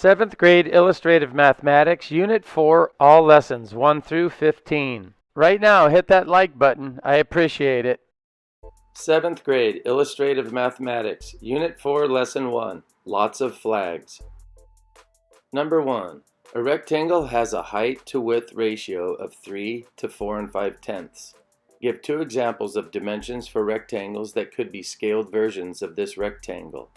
7th grade Illustrative Mathematics, Unit 4, all lessons 1 through 15. Right now, hit that like button. I appreciate it. 7th grade Illustrative Mathematics, Unit 4, Lesson 1, lots of flags. Number 1. A rectangle has a height to width ratio of 3 to 4 5/10. Give two examples of dimensions for rectangles that could be scaled versions of this rectangle.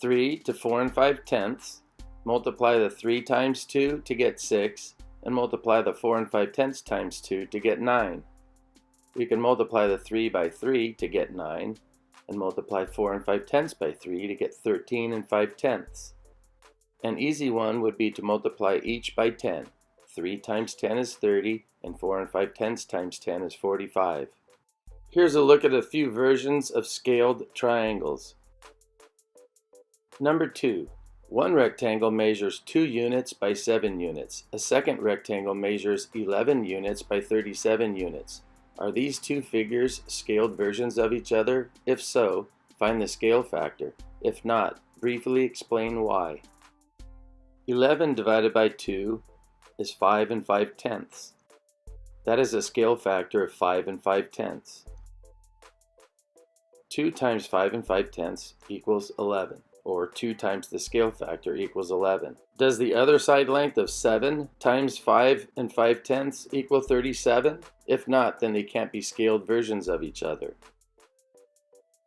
3 to 4 5/10, multiply the 3 times 2 to get 6, and multiply the 4 5/10 times 2 to get 9. We can multiply the 3 by 3 to get 9, and multiply 4 5/10 by 3 to get 13 5/10. An easy one would be to multiply each by 10. 3 times 10 is 30, and 4 5/10 times 10 is 45. Here's a look at a few versions of scaled triangles. Number 2. One rectangle measures 2 units by 7 units. A second rectangle measures 11 units by 37 units. Are these two figures scaled versions of each other? If so, find the scale factor. If not, briefly explain why. 11 divided by 2 is 5 5/10. That is a scale factor of 5 5/10. 2 times 5 5/10 equals 11, or 2 times the scale factor equals 11. Does the other side length of 7 times 5 5/10 equal 37? If not, then they can't be scaled versions of each other.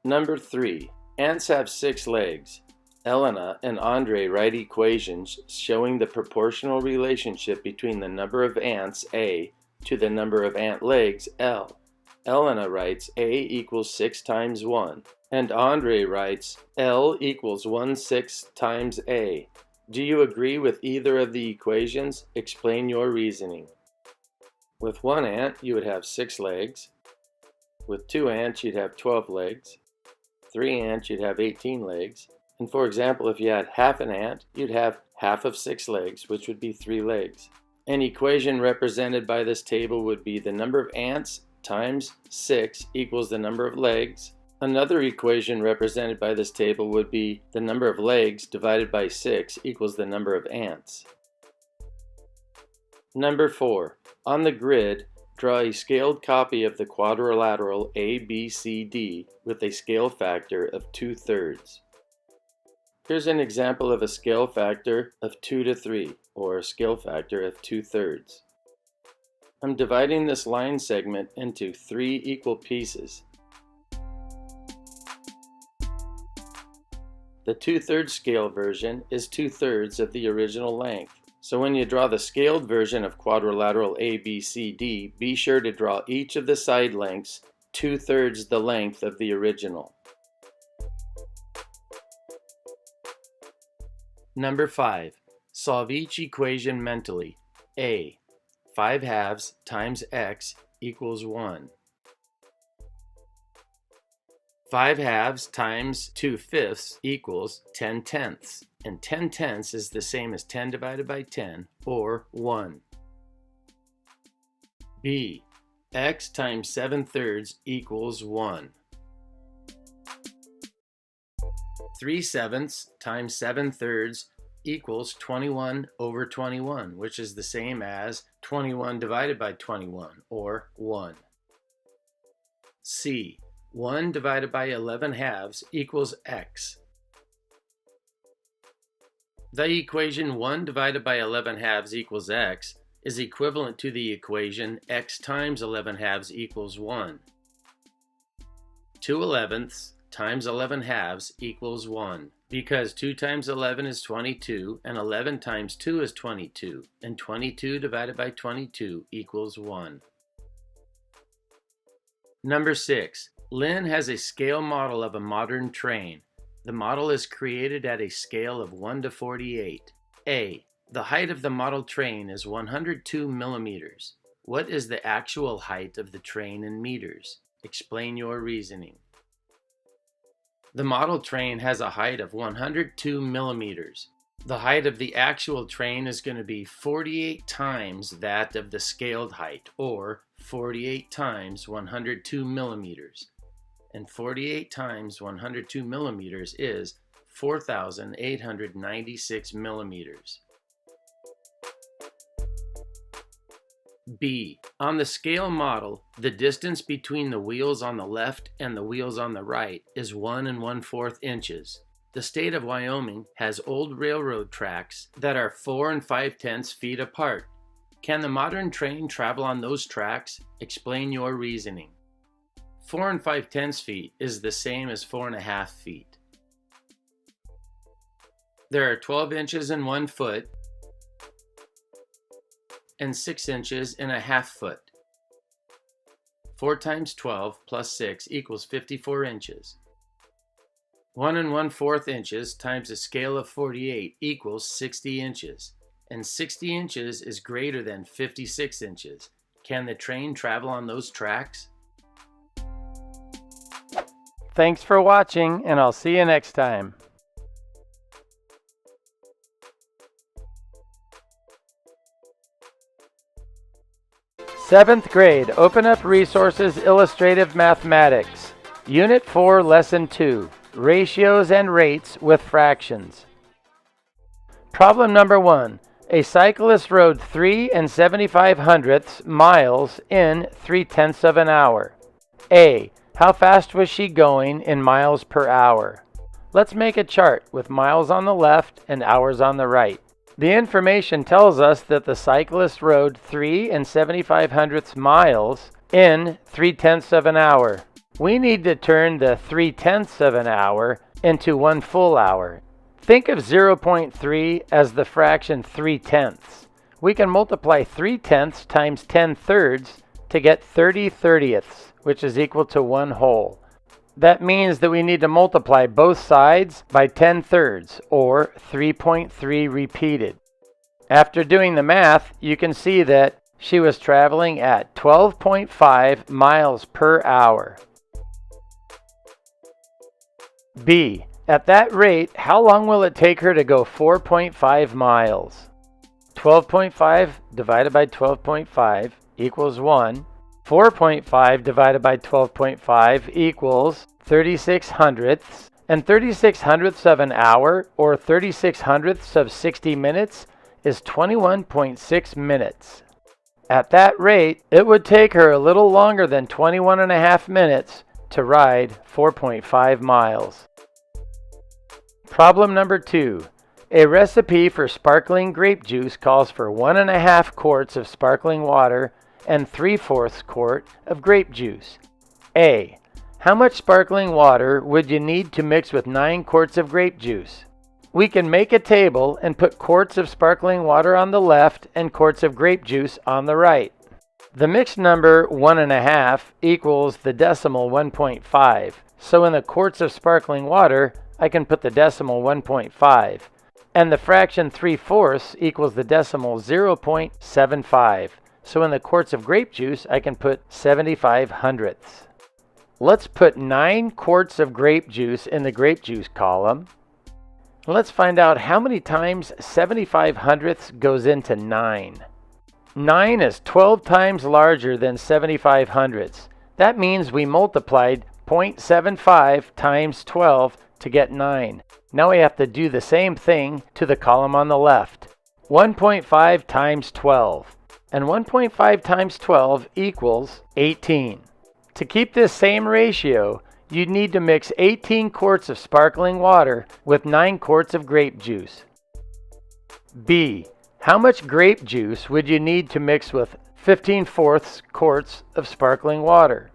Number 3. Ants have 6 legs. Elena and Andre write equations showing the proportional relationship between the number of ants, A, to the number of ant legs, L. Elena writes A equals 6 times 1, and Andre writes L equals 1/6 times A. Do you agree with either of the equations? Explain your reasoning. With 1 ant, you would have 6 legs. With 2 ants, you'd have 12 legs. 3 ants, you'd have 18 legs. And for example, if you had half an ant, you'd have half of 6 legs, which would be 3 legs. An equation represented by this table would be the number of ants times 6 equals the number of legs. Another equation represented by this table would be the number of legs divided by 6 equals the number of ants. Number 4. On the grid, draw a scaled copy of the quadrilateral ABCD with a scale factor of 2/3. Here's an example of a scale factor of 2 to 3, or a scale factor of 2/3. I'm dividing this line segment into 3 equal pieces. The 2/3 scale version is 2/3 of the original length. So when you draw the scaled version of quadrilateral ABCD, be sure to draw each of the side lengths 2/3 the length of the original. Number 5. Solve each equation mentally. A. 5/2 times x equals 1. 5/2 times 2/5 equals 10/10, and 10/10 is the same as 10 divided by 10, or 1. B. X times 7/3 equals 1. 3/7 times 7/3 equals 21 over 21, which is the same as 21 divided by 21, or 1. C. 1 divided by 11/2 equals x. The equation 1 divided by 11/2 equals x is equivalent to the equation x times 11/2 equals 1. 2/11 times 11/2 equals 1, because 2 times 11 is 22, and 11 times 2 is 22, and 22 divided by 22 equals 1. Number 6. Lynn has a scale model of a modern train. The model is created at a scale of 1 to 48. A. The height of the model train is 102 millimeters. What is the actual height of the train in meters? Explain your reasoning. The model train has a height of 102 millimeters. The height of the actual train is going to be 48 times that of the scaled height, or 48 times 102 millimeters. And 48 times 102 millimeters is 4,896 millimeters. B. On the scale model, the distance between the wheels on the left and the wheels on the right is 1 1/4 inches. The state of Wyoming has old railroad tracks that are 4 5/10 feet apart. Can the modern train travel on those tracks? Explain your reasoning. 4 5/10 feet is the same as 4 1/2 feet. There are 12 inches in 1 foot and 6 inches in a 1/2 foot. 4 times 12 plus 6 equals 54 inches. 1 1/4 inches times a scale of 48 equals 60 inches. And 60 inches is greater than 56 inches. Can the train travel on those tracks? Thanks for watching, and I'll see you next time. Seventh grade, Open Up Resources Illustrative Mathematics. Unit 4, Lesson 2, Ratios and Rates with Fractions. Problem number 1. A cyclist rode 3 7/75 miles in 3/10 of an hour. A. How fast was she going in miles per hour? Let's make a chart with miles on the left and hours on the right. The information tells us that the cyclist rode 3 7/75 miles in 3/10 of an hour. We need to turn the 3/10 of an hour into 1 full hour. Think of 0.3 as the fraction 3/10. We can multiply 3/10 times 10/3 to get 30/30ths, which is equal to 1 whole. That means that we need to multiply both sides by 10/3, or 3.3 repeated. After doing the math, you can see that she was traveling at 12.5 miles per hour. B. At that rate, how long will it take her to go 4.5 miles? 12.5 divided by 12.5 equals 1. 4.5 divided by 12.5 equals 36 hundredths. And 36 hundredths of an hour, or 36 hundredths of 60 minutes, is 21.6 minutes. At that rate, it would take her a little longer than 21.5 minutes to ride 4.5 miles. Problem number 2. A recipe for sparkling grape juice calls for 1 1/2 quarts of sparkling water and 3/4 quart of grape juice. A. How much sparkling water would you need to mix with 9 quarts of grape juice? We can make a table and put quarts of sparkling water on the left and quarts of grape juice on the right. The mixed number 1 1/2 equals the decimal 1.5. So in the quarts of sparkling water, I can put the decimal 1.5. And the fraction 3/4 equals the decimal 0.75. So in the quarts of grape juice, I can put 75 hundredths. Let's put 9 quarts of grape juice in the grape juice column. Let's find out how many times 75 hundredths goes into 9. 9 is 12 times larger than 75 hundredths. That means we multiplied 0.75 times 12 to get 9. Now we have to do the same thing to the column on the left. 1.5 times 12. And 1.5 times 12 equals 18. To keep this same ratio, you'd need to mix 18 quarts of sparkling water with 9 quarts of grape juice. B. How much grape juice would you need to mix with 15/4 quarts of sparkling water?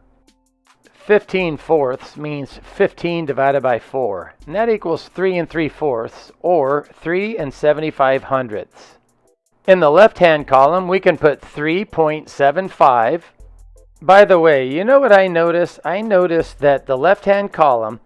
15/4 means 15 divided by 4, and that equals 3 3/4, or 3 75 hundredths. In the left-hand column, we can put 3.75. By the way, you know what I noticed? I noticed that the left-hand column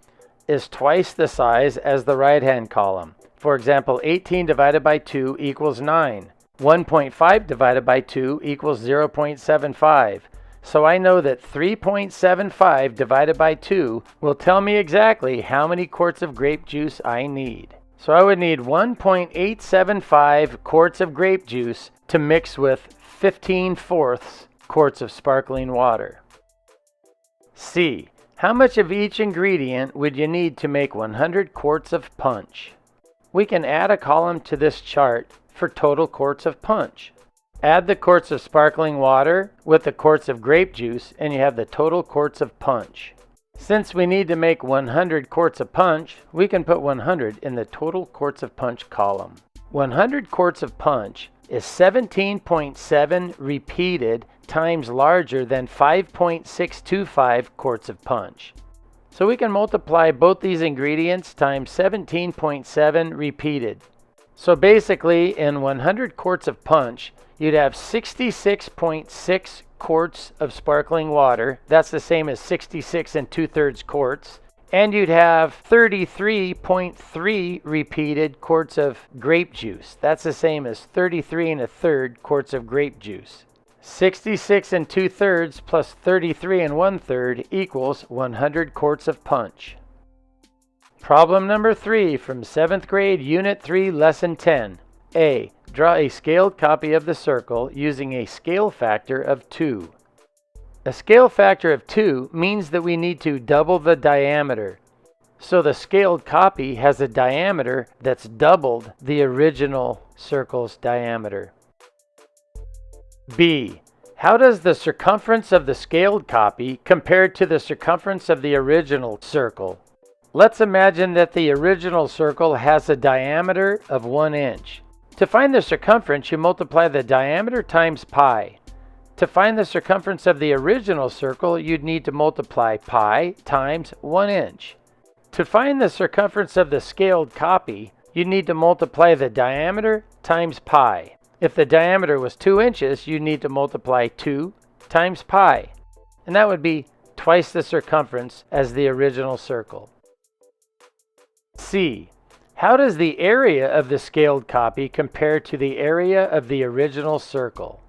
is twice the size as the right-hand column. For example, 18 divided by 2 equals 9. 1.5 divided by 2 equals 0.75. So I know that 3.75 divided by 2 will tell me exactly how many quarts of grape juice I need. So I would need 1.875 quarts of grape juice to mix with 15/4 quarts of sparkling water. C. How much of each ingredient would you need to make 100 quarts of punch? We can add a column to this chart for total quarts of punch. Add the quarts of sparkling water with the quarts of grape juice and you have the total quarts of punch. Since we need to make 100 quarts of punch, we can put 100 in the total quarts of punch column. 100 quarts of punch is 17.7 repeated times larger than 5.625 quarts of punch. So we can multiply both these ingredients times 17.7 repeated. So basically in 100 quarts of punch, you'd have 66.6 quarts of sparkling water. That's the same as 66 2/3 quarts. And you'd have 33.3 repeated quarts of grape juice. That's the same as 33 1/3 quarts of grape juice. 66 2/3 plus 33 1/3 equals 100 quarts of punch. Problem number 3 from 7th grade, Unit 3, Lesson 10. A. Draw a scaled copy of the circle using a scale factor of 2. A scale factor of 2 means that we need to double the diameter. So the scaled copy has a diameter that's doubled the original circle's diameter. B. How does the circumference of the scaled copy compare to the circumference of the original circle? Let's imagine that the original circle has a diameter of 1 inch. To find the circumference, you multiply the diameter times pi. To find the circumference of the original circle, you'd need to multiply pi times 1 inch. To find the circumference of the scaled copy, you'd need to multiply the diameter times pi. If the diameter was 2 inches, you'd need to multiply 2 times pi. And that would be twice the circumference as the original circle. C. How does the area of the scaled copy compare to the area of the original circle?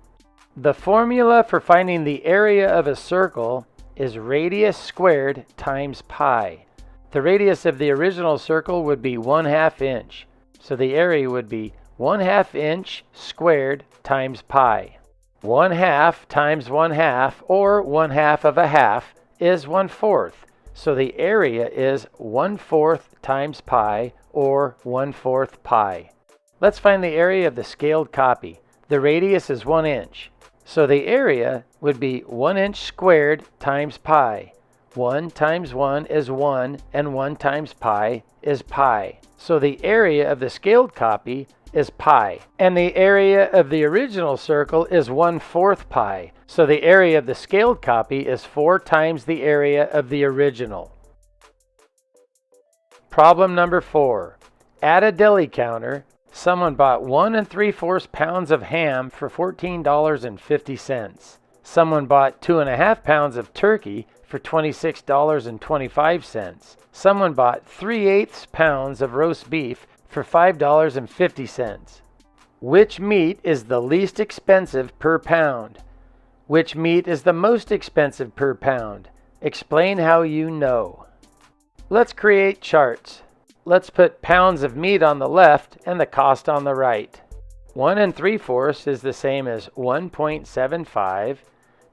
The formula for finding the area of a circle is radius squared times pi. The radius of the original circle would be 1/2 inch. So the area would be 1/2 inch squared times pi. 1/2 times 1/2, or 1/2 of a half, is 1/4. So the area is 1/4 times pi, or 1/4 pi. Let's find the area of the scaled copy. The radius is 1 inch. So the area would be 1 inch squared times pi. 1 times 1 is 1, and 1 times pi is pi. So the area of the scaled copy is pi. And the area of the original circle is 1/4 pi. So the area of the scaled copy is 4 times the area of the original. Problem number 4. At a deli counter, someone bought 1 3/4 pounds of ham for $14.50. Someone bought 2.5 pounds of turkey for $26.25. Someone bought 3/8 pounds of roast beef for $5.50. Which meat is the least expensive per pound? Which meat is the most expensive per pound? Explain how you know. Let's create charts. Let's put pounds of meat on the left and the cost on the right. 1 3/4 is the same as 1.75.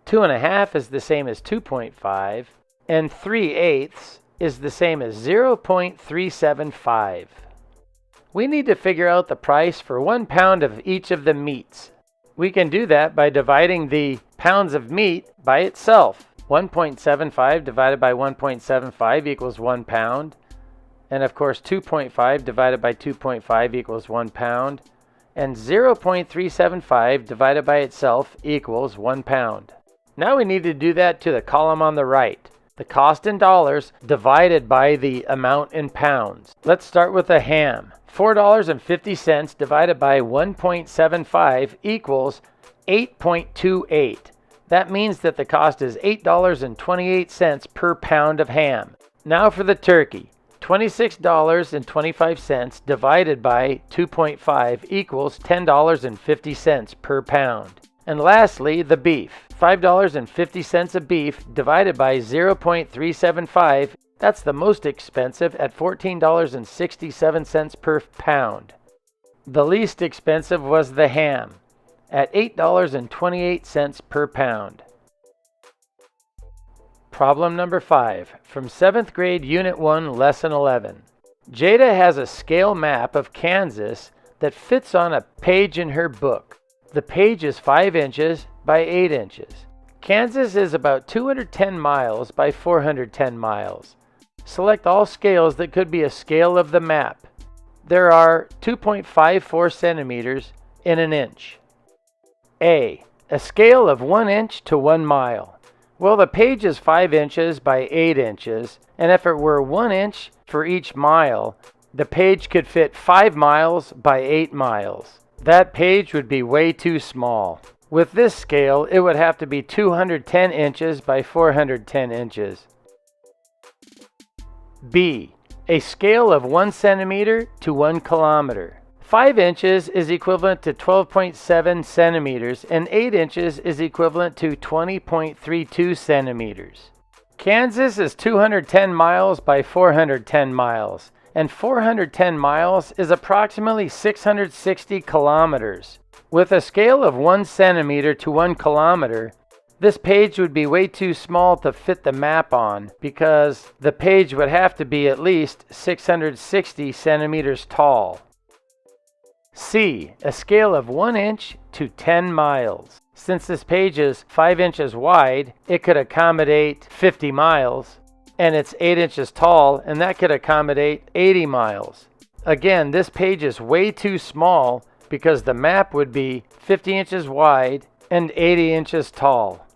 2.5 is the same as 2.5. And 3/8 is the same as 0.375. We need to figure out the price for 1 pound of each of the meats. We can do that by dividing the pounds of meat by itself. 1.75 divided by 1.75 equals 1 pound. And of course 2.5 divided by 2.5 equals 1 pound. And 0.375 divided by itself equals 1 pound. Now we need to do that to the column on the right. The cost in dollars divided by the amount in pounds. Let's start with the ham. $4.50 divided by 1.75 equals 8.28. That means that the cost is $8.28 per pound of ham. Now for the turkey. $26.25 divided by 2.5 equals $10.50 per pound. And lastly, the beef. $5.50 of beef divided by 0.375, that's the most expensive at $14.67 per pound. The least expensive was the ham at $8.28 per pound. Problem number 5 from 7th grade Unit 1, Lesson 11. Jada has a scale map of Kansas that fits on a page in her book. The page is 5 inches by 8 inches. Kansas is about 210 miles by 410 miles. Select all scales that could be a scale of the map. There are 2.54 centimeters in an inch. A scale of 1 inch to 1 mile. Well, the page is 5 inches by 8 inches, and if it were 1 inch for each mile, the page could fit 5 miles by 8 miles. That page would be way too small. With this scale, it would have to be 210 inches by 410 inches. B. A scale of 1 centimeter to 1 kilometer. 5 inches is equivalent to 12.7 centimeters, and 8 inches is equivalent to 20.32 centimeters. Kansas is 210 miles by 410 miles, and 410 miles is approximately 660 kilometers. With a scale of 1 centimeter to 1 kilometer, this page would be way too small to fit the map on because the page would have to be at least 660 centimeters tall. C. A scale of 1 inch to 10 miles. Since this page is 5 inches wide, it could accommodate 50 miles, and it's 8 inches tall, and that could accommodate 80 miles. Again, this page is way too small because the map would be 50 inches wide and 80 inches tall.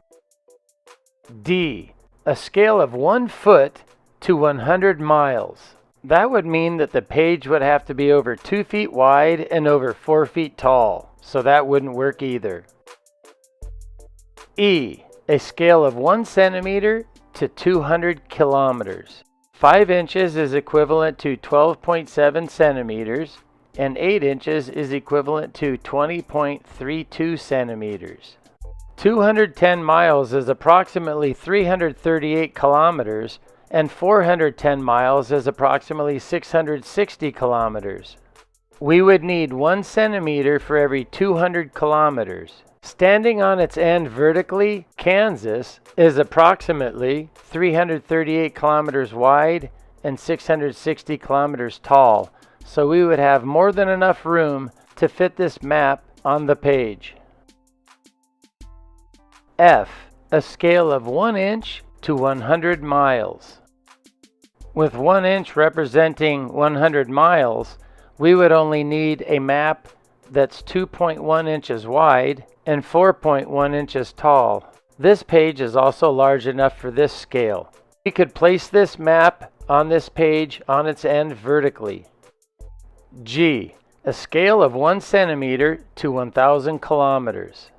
D. A scale of 1 foot to 100 miles. That would mean that the page would have to be over 2 feet wide and over 4 feet tall, so that wouldn't work either. E. A scale of 1 centimeter to 200 kilometers. 5 inches is equivalent to 12.7 centimeters, and 8 inches is equivalent to 20.32 centimeters. 210 miles is approximately 338 kilometers, and 410 miles is approximately 660 kilometers. We would need 1 centimeter for every 200 kilometers. Standing on its end vertically, Kansas is approximately 338 kilometers wide and 660 kilometers tall, so we would have more than enough room to fit this map on the page. F. A scale of 1 inch to 100 miles. With 1 inch representing 100 miles, we would only need a map that's 2.1 inches wide and 4.1 inches tall. This page is also large enough for this scale. We could place this map on this page on its end vertically. G. A scale of 1 centimeter to 1,000 kilometers.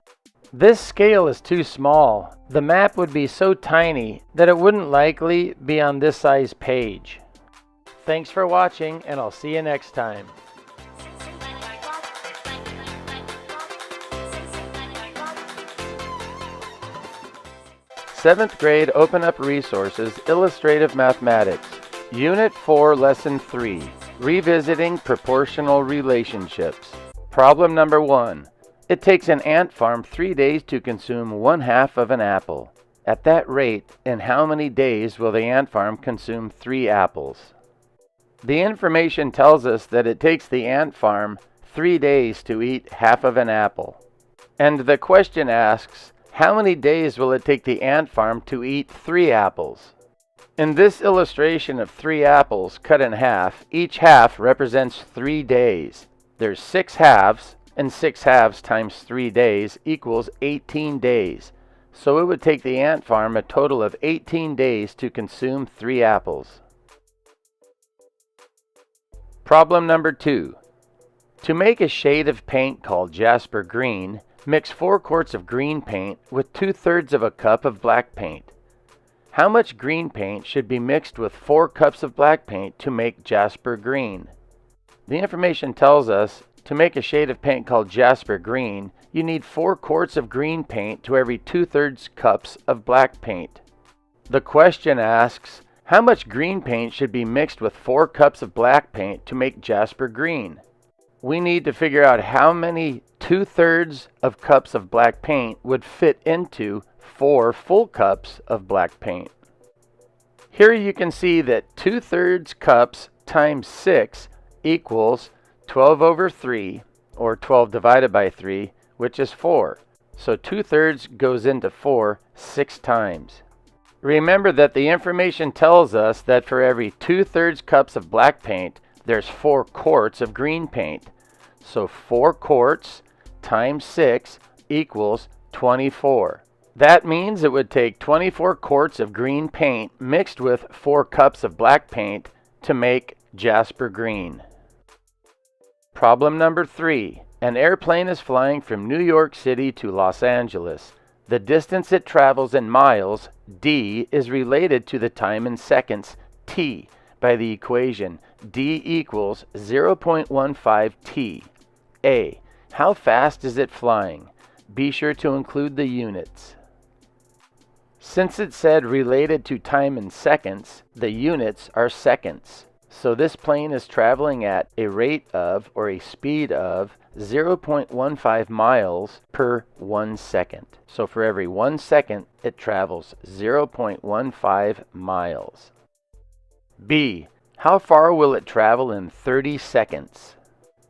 This scale is too small. The map would be so tiny that it wouldn't likely be on this size page. Thanks for watching, and I'll see you next time. Seventh grade Open Up Resources, Illustrative Mathematics, Unit 4, Lesson 3, Revisiting Proportional Relationships. Problem number 1. It takes an ant farm 3 days to consume 1/2 of an apple. At that rate, in how many days will the ant farm consume 3 apples? The information tells us that it takes the ant farm 3 days to eat half of an apple. And the question asks, how many days will it take the ant farm to eat 3 apples? In this illustration of 3 apples cut in half, each half represents 3 days. There's 6 halves, and 6 halves times 3 days equals 18 days. So it would take the ant farm a total of 18 days to consume 3 apples. Problem number 2. To make a shade of paint called Jasper Green, mix 4 quarts of green paint with 2/3 of a cup of black paint. How much green paint should be mixed with 4 cups of black paint to make Jasper Green? The information tells us to make a shade of paint called Jasper Green, you need 4 quarts of green paint to every 2/3 cups of black paint. The question asks, how much green paint should be mixed with 4 cups of black paint to make Jasper Green? We need to figure out how many 2/3 of cups of black paint would fit into 4 full cups of black paint. Here you can see that 2/3 cups times 6 equals 12 over 3, or 12 divided by 3, which is 4. So 2/3 goes into 4 6 times. Remember that the information tells us that for every 2/3 cups of black paint, there's 4 quarts of green paint. So 4 quarts times 6 equals 24. That means it would take 24 quarts of green paint mixed with 4 cups of black paint to make Jasper green. Problem number 3. An airplane is flying from New York City to Los Angeles. The distance it travels in miles, d, is related to the time in seconds, t, by the equation d equals 0.15 t. A. How fast is it flying? Be sure to include the units. Since it said related to time in seconds, the units are seconds. So this plane is traveling at a rate of, or a speed of, 0.15 miles per 1 second. So for every 1 second, it travels 0.15 miles. B. How far will it travel in 30 seconds?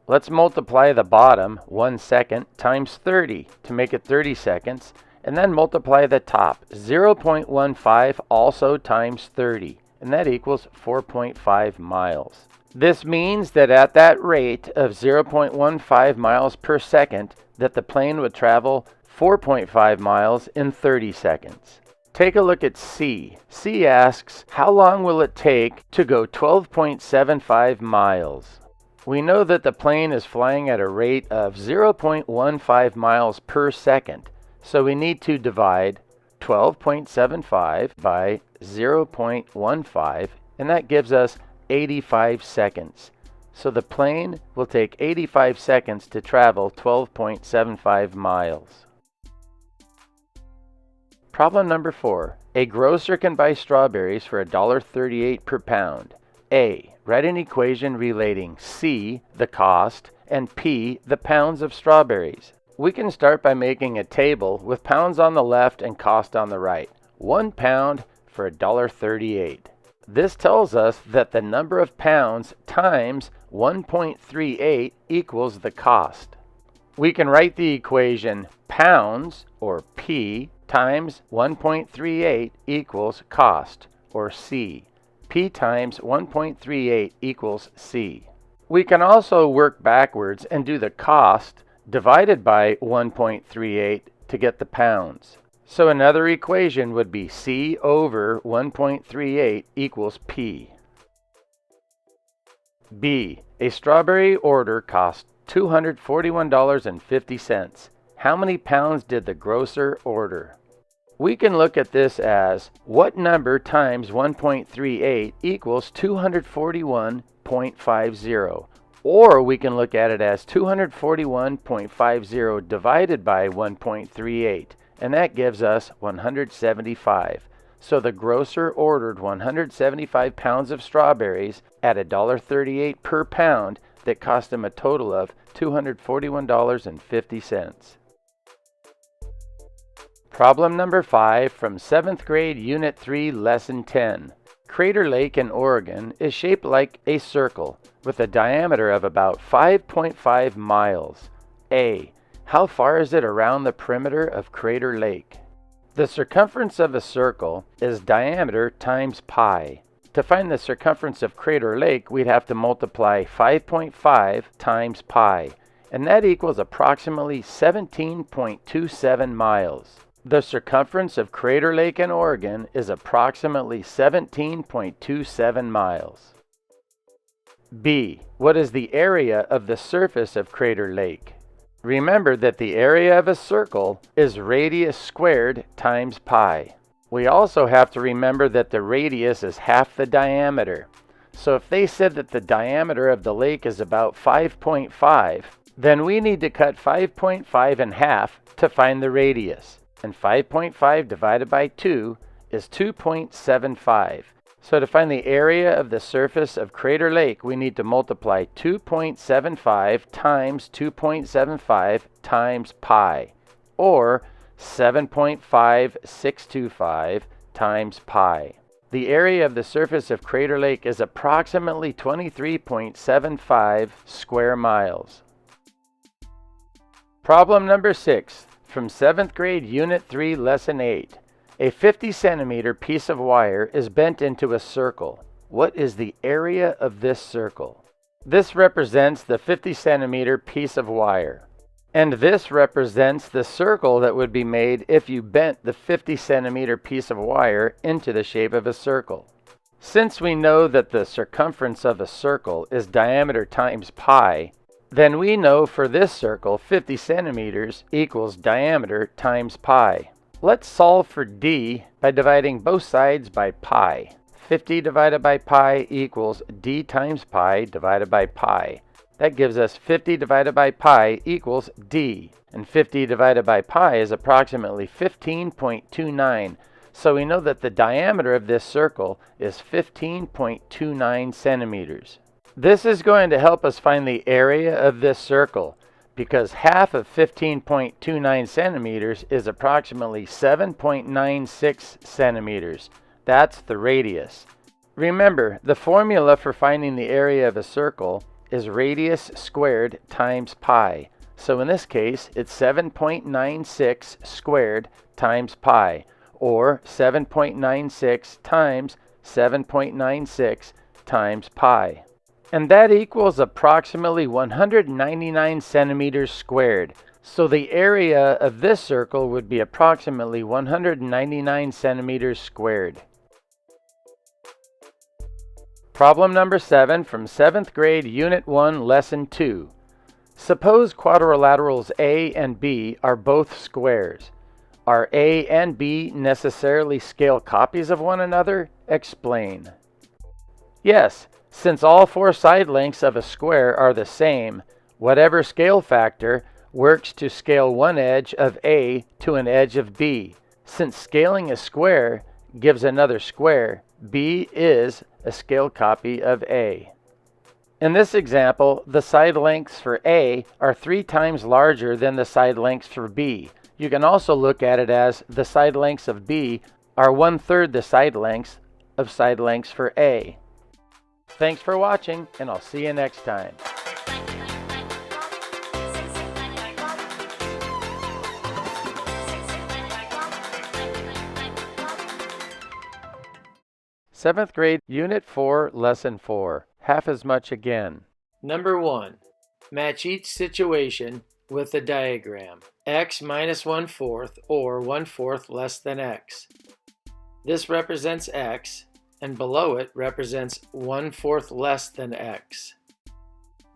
Let's multiply the bottom, 1 second, times 30 to make it 30 seconds, and then multiply the top, 0.15 also times 30, and that equals 4.5 miles. This means that at that rate of 0.15 miles per second, that the plane would travel 4.5 miles in 30 seconds. Take a look at C. C asks, how long will it take to go 12.75 miles? We know that the plane is flying at a rate of 0.15 miles per second, so we need to divide 12.75 by 0.15, and that gives us 85 seconds. So the plane will take 85 seconds to travel 12.75 miles. Problem number 4. A grocer can buy strawberries for $1.38 per pound. A. Write an equation relating C, the cost, and P, the pounds of strawberries. We can start by making a table with pounds on the left and cost on the right. 1 pound for $1.38. This tells us that the number of pounds times 1.38 equals the cost. We can write the equation pounds, or P, times 1.38 equals cost, or C. P times 1.38 equals C. We can also work backwards and do the cost divided by 1.38 to get the pounds. So another equation would be C over 1.38 equals P. B. A strawberry order cost $241.50. How many pounds did the grocer order? We can look at this as what number times 1.38 equals 241.50. Or we can look at it as 241.50 divided by 1.38, and that gives us 175. So the grocer ordered 175 pounds of strawberries at $1.38 per pound that cost him a total of $241.50. Problem number 5 from 7th grade Unit 3, Lesson 10. Crater Lake in Oregon is shaped like a circle with a diameter of about 5.5 miles. A. How far is it around the perimeter of Crater Lake? The circumference of a circle is diameter times pi. To find the circumference of Crater Lake, we'd have to multiply 5.5 times pi, and that equals approximately 17.27 miles. The circumference of Crater Lake in Oregon is approximately 17.27 miles. B. What is the area of the surface of Crater Lake? Remember that the area of a circle is radius squared times pi. We also have to remember that the radius is half the diameter. So if they said that the diameter of the lake is about 5.5, then we need to cut 5.5 in half to find the radius. And 5.5 divided by 2 is 2.75. So to find the area of the surface of Crater Lake, we need to multiply 2.75 times 2.75 times pi, or 7.5625 times pi. the area of the surface of Crater Lake is approximately 23.75 square miles. Problem number 6 from 7th grade Unit 3, Lesson 8. A 50 centimeter piece of wire is bent into a circle. What is the area of this circle? This represents the 50 centimeter piece of wire. And this represents the circle that would be made if you bent the 50 centimeter piece of wire into the shape of a circle. Since we know that the circumference of a circle is diameter times pi, then we know for this circle 50 centimeters equals diameter times pi. Let's solve for d by dividing both sides by pi. 50 divided by pi equals d times pi divided by pi. That gives us 50 divided by pi equals d. And 50 divided by pi is approximately 15.29. So we know that the diameter of this circle is 15.29 centimeters. This is going to help us find the area of this circle, because half of 15.29 centimeters is approximately 7.96 centimeters. That's the radius. Remember, the formula for finding the area of a circle is radius squared times pi. So in this case, it's 7.96 squared times pi, or 7.96 times 7.96 times pi. And that equals approximately 199 centimeters squared. So the area of this circle would be approximately 199 centimeters squared. Problem number 7 from 7th grade Unit 1, Lesson 2. Suppose quadrilaterals A and B are both squares. Are A and B necessarily scale copies of one another? Explain. Yes, since all four side lengths of a square are the same, whatever scale factor works to scale one edge of A to an edge of B. Since scaling a square gives another square, B is a scale copy of A. In this example, the side lengths for A are 3 times larger than the side lengths for B. You can also look at it as the side lengths of B are 1/3 the side lengths for A. Thanks for watching, and I'll see you next time. Seventh grade, Unit 4, Lesson 4. Half as much again. Number 1. Match each situation with a diagram. X minus 1/4 or 1/4 less than X. This represents X, and below it represents 1/4 less than X.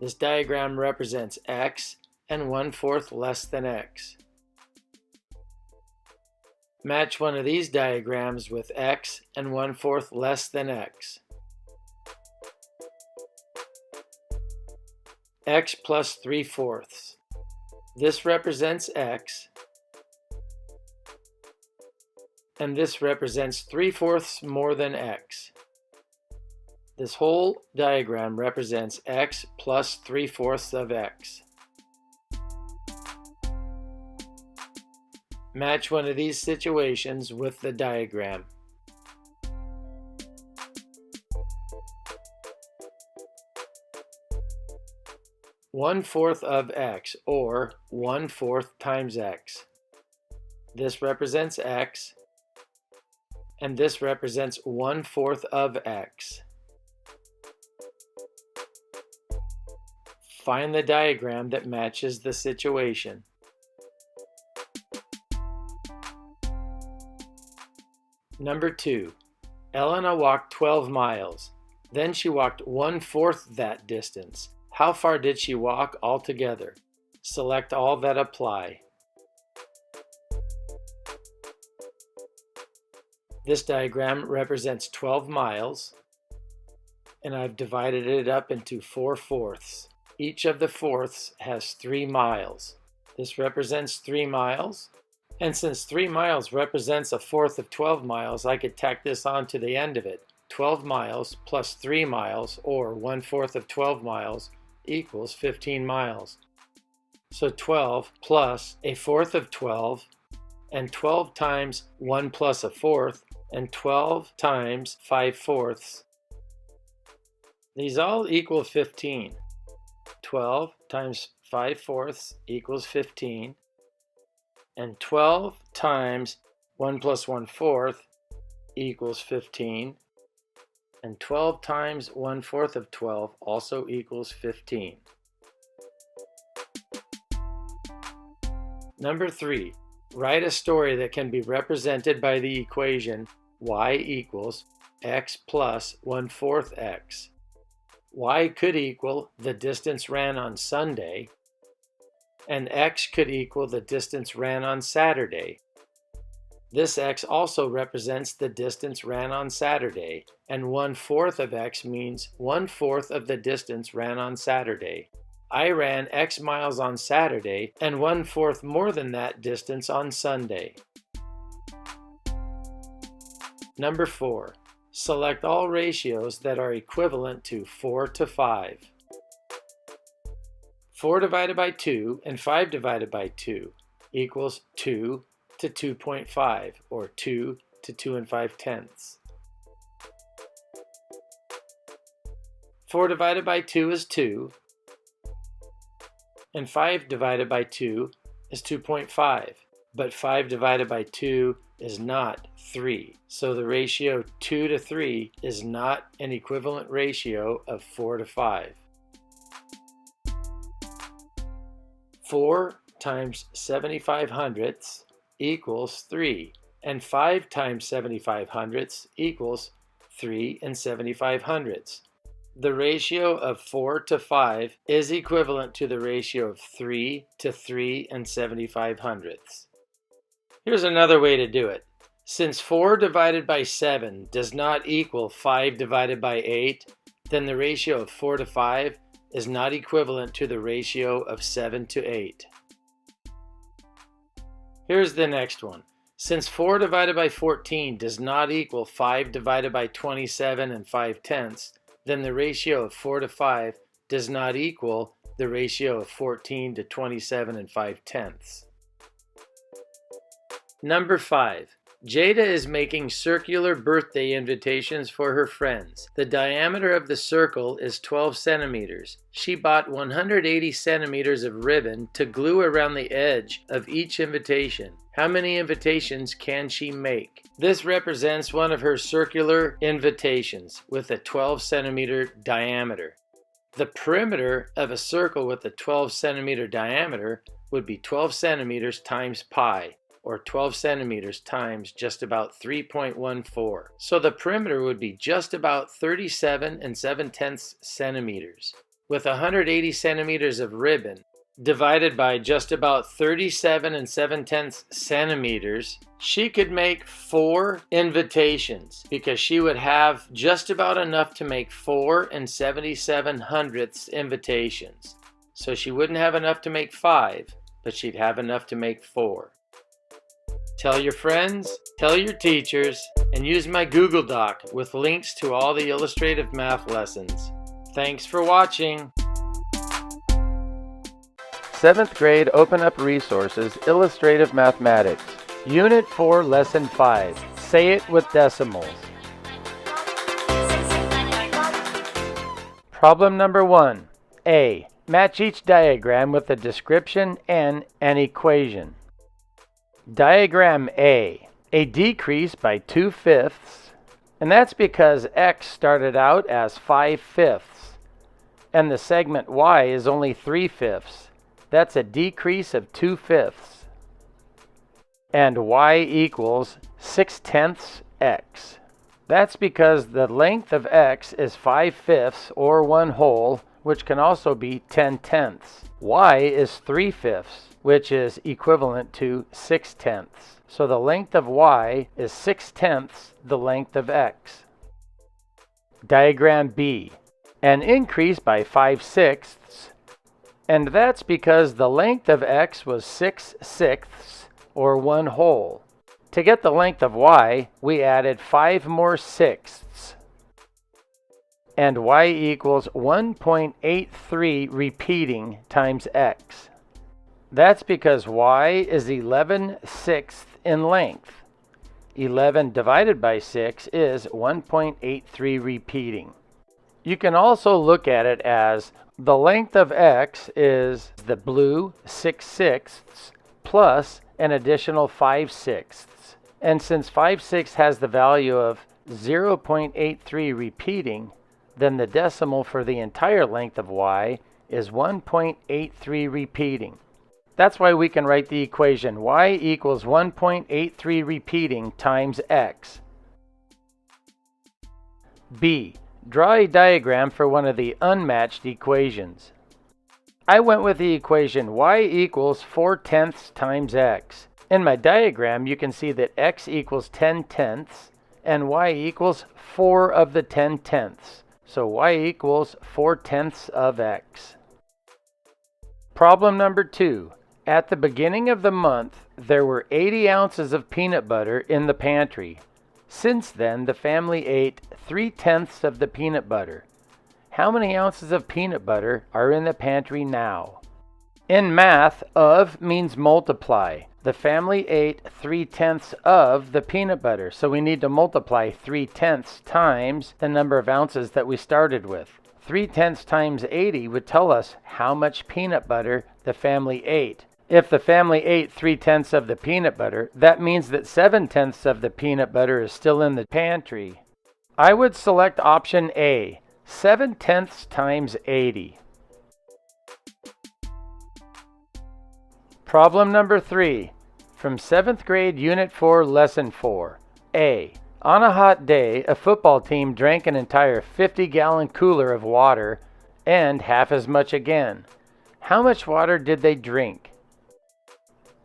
This diagram represents X and 1/4 less than X. Match one of these diagrams with X and 1/4 less than X. X plus 3/4. This represents X, and this represents 3/4 more than X. This whole diagram represents X plus 3/4 of X. Match one of these situations with the diagram. One-fourth of X, or 1/4 times X. This represents X, and this represents 1/4 of X. Find the diagram that matches the situation. Number 2. Elena walked 12 miles. Then she walked 1/4 that distance. How far did she walk altogether? Select all that apply. This diagram represents 12 miles, and I've divided it up into 4/4. Each of the fourths has 3 miles. This represents 3 miles. And since 3 miles represents 1/4 of 12 miles, I could tack this on to the end of it. 12 miles plus 3 miles, or 1/4 of 12 miles, equals 15 miles. So 12 plus 1/4 of 12, and 12 times 1 plus 1/4 and 12 times 5/4. These all equal 15. 12 times 5/4 equals 15, and 12 times 1 plus 1/4 equals 15, and 12 times 1/4 of 12 also equals 15. Number 3, write a story that can be represented by the equation y equals x plus 1/4 x. Y could equal the distance ran on Sunday, and x could equal the distance ran on Saturday. This x also represents the distance ran on Saturday, and 1/4 of x means 1/4 of the distance ran on Saturday. I ran x miles on Saturday and 1/4 more than that distance on Sunday. Number 4. Select all ratios that are equivalent to 4 to 5. 4 divided by 2 and 5 divided by 2 equals 2 to 2.5, or 2 to 2 5/10. 4 divided by 2 is 2, and 5 divided by 2 is 2.5. But 5 divided by 2 is not 3. So the ratio 2 to 3 is not an equivalent ratio of 4 to 5. 4 times 75 hundredths equals 3, and 5 times 75 hundredths equals 3 and 75 hundredths. The ratio of 4 to 5 is equivalent to the ratio of 3 to 3 and 75 hundredths. Here's another way to do it. Since 4 divided by 7 does not equal 5 divided by 8, then the ratio of 4 to 5 is not equivalent to the ratio of 7 to 8. Here's the next one. Since 4 divided by 14 does not equal 5 divided by 27 and 5/10, then the ratio of 4 to 5 does not equal the ratio of 14 to 27 and 5/10. Number 5. Jada is making circular birthday invitations for her friends. The diameter of the circle is 12 centimeters. She bought 180 centimeters of ribbon to glue around the edge of each invitation. How many invitations can she make? This represents one of her circular invitations with a 12 centimeter diameter. The perimeter of a circle with a 12 centimeter diameter would be 12 centimeters times pi, or 12 centimeters times just about 3.14. So the perimeter would be just about 37 7/10 centimeters. With 180 centimeters of ribbon divided by just about 37 7/10 centimeters, she could make 4 invitations because she would have just about enough to make 4 77 hundredths invitations. So she wouldn't have enough to make 5, but she'd have enough to make 4. Tell your friends, tell your teachers, and use my Google Doc with links to all the illustrative math lessons. Thanks for watching. 7th grade Open Up Resources, Illustrative Mathematics. Unit 4, Lesson 5. Say it with decimals. Problem number 1. A. Match each diagram with a description and an equation. Diagram A decrease by 2/5, and that's because x started out as 5/5, and the segment y is only 3/5. That's a decrease of 2/5. And y equals 6/10 x. That's because the length of x is 5/5 or 1 whole, which can also be 10/10. Y is 3/5, which is equivalent to 6/10. So the length of y is 6/10 the length of x. Diagram B, an increase by 5/6, and that's because the length of x was 6/6 or 1 whole. To get the length of y, we added 5 more sixths, and y equals 1.83 repeating times x. That's because y is 11/6 in length. 11 divided by 6 is 1.83 repeating. You can also look at it as the length of x is the blue 6/6 plus an additional 5/6. And since 5/6 has the value of 0.83 repeating, then the decimal for the entire length of y is 1.83 repeating. That's why we can write the equation y equals 1.83 repeating times x. B. Draw a diagram for one of the unmatched equations. I went with the equation y equals 4/10 times x. In my diagram, you can see that x equals 10/10 and y equals 4 of the 10/10. So y equals 4/10 of x. Problem number 2. At the beginning of the month, there were 80 ounces of peanut butter in the pantry. Since then, the family ate 3/10 of the peanut butter. How many ounces of peanut butter are in the pantry now? In math, of means multiply. The family ate 3/10 of the peanut butter, so we need to multiply 3/10 times the number of ounces that we started with. 3/10 times 80 would tell us how much peanut butter the family ate. If the family ate 3/10 of the peanut butter, that means that 7/10 of the peanut butter is still in the pantry. I would select option A, 7/10 times 80. Problem number 3, from 7th grade, Unit 4, Lesson 4. A. On a hot day, a football team drank an entire 50-gallon cooler of water and half as much again. How much water did they drink?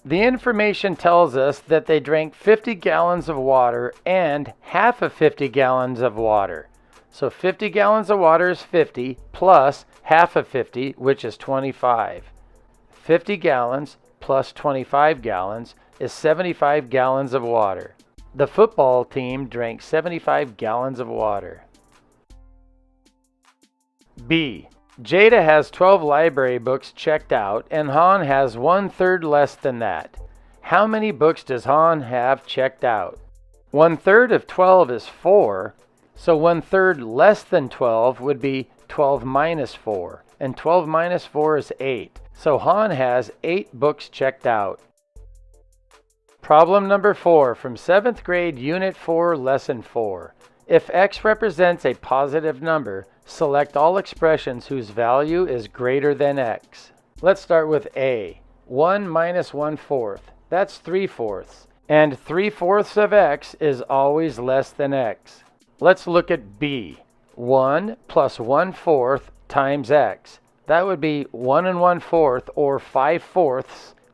The information tells us that they drank 50 gallons of water and half of 50 gallons of water. So 50 gallons of water is 50 plus half of 50, which is 25. 50 gallons plus 25 gallons is 75 gallons of water. The football team drank 75 gallons of water. B. Jada has 12 library books checked out and Han has 1/3 less than that. How many books does Han have checked out? 1/3 of 12 is 4, so 1/3 less than 12 would be 12 minus 4, and 12 minus 4 is 8. So Han has 8 books checked out. Problem number 4 from 7th grade, Unit 4, Lesson 4. If x represents a positive number, select all expressions whose value is greater than x. Let's start with A. 1 minus 1/4. That's 3/4. And 3/4 of x is always less than x. Let's look at B. 1 plus 1/4 times x. That would be 1 1/4 or 5/4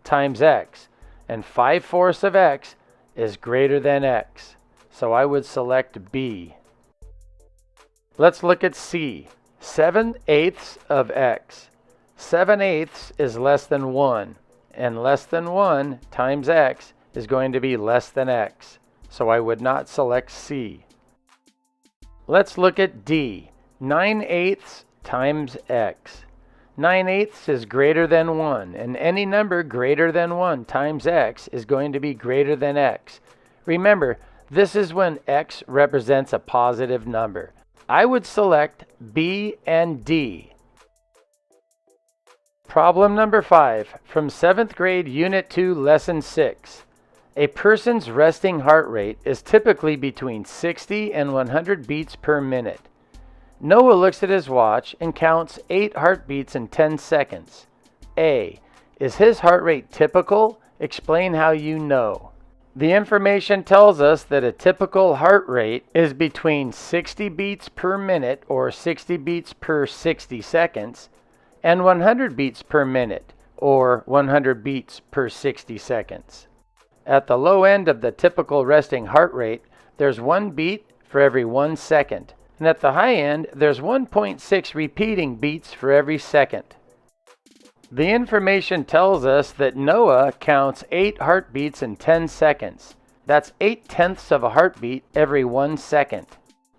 times x. And 5/4 of x is greater than x. So I would select B. Let's look at C. 7/8 of x. 7/8 is less than 1. And less than 1 times x is going to be less than x. So I would not select C. Let's look at D. 9/8 times x. 9/8 is greater than 1, and any number greater than 1 times x is going to be greater than x. Remember, this is when x represents a positive number. I would select B and D. Problem number 5, from 7th grade, Unit 2, Lesson 6. A person's resting heart rate is typically between 60 and 100 beats per minute. Noah looks at his watch and counts 8 heartbeats in 10 seconds. A. Is his heart rate typical? Explain how you know. The information tells us that a typical heart rate is between 60 beats per minute, or 60 beats per 60 seconds, and 100 beats per minute, or 100 beats per 60 seconds. At the low end of the typical resting heart rate, there's 1 beat for every 1 second. And at the high end, there's 1.6 repeating beats for every second. The information tells us that Noah counts 8 heartbeats in 10 seconds. That's 8/10 of a heartbeat every 1 second.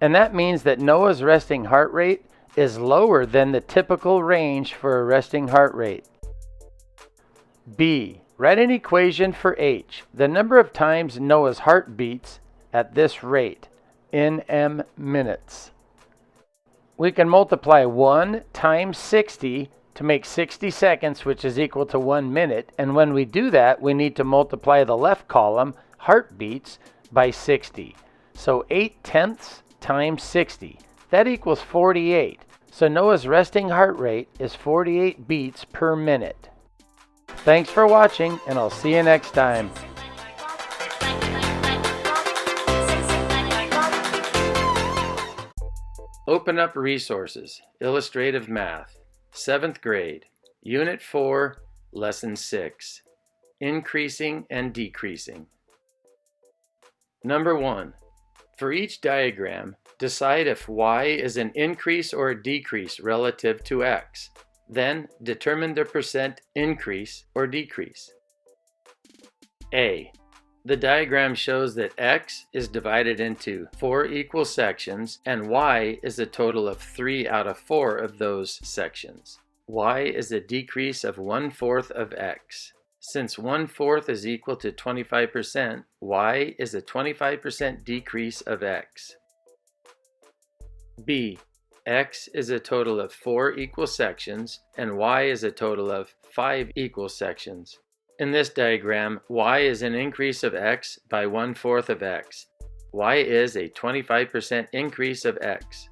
And that means that Noah's resting heart rate is lower than the typical range for a resting heart rate. B. Write an equation for h, the number of times Noah's heart beats, at this rate, in minutes. We can multiply 1 times 60 to make 60 seconds, which is equal to 1 minute. And when we do that, we need to multiply the left column, heartbeats, by 60. So 8/10 times 60. That equals 48. So Noah's resting heart rate is 48 beats per minute. Thanks for watching, and I'll see you next time. Open up resources, Illustrative Math, 7th grade, Unit 4, Lesson 6, Increasing and Decreasing. Number 1. For each diagram, decide if y is an increase or a decrease relative to x. Then determine the percent increase or decrease. A. The diagram shows that x is divided into 4 equal sections and y is a total of 3 out of 4 of those sections. Y is a decrease of 1/4 of x. Since 1/4 is equal to 25%, y is a 25% decrease of x. B. X is a total of 4 equal sections and y is a total of 5 equal sections. In this diagram, y is an increase of x by 1/4 of x. Y is a 25% increase of x.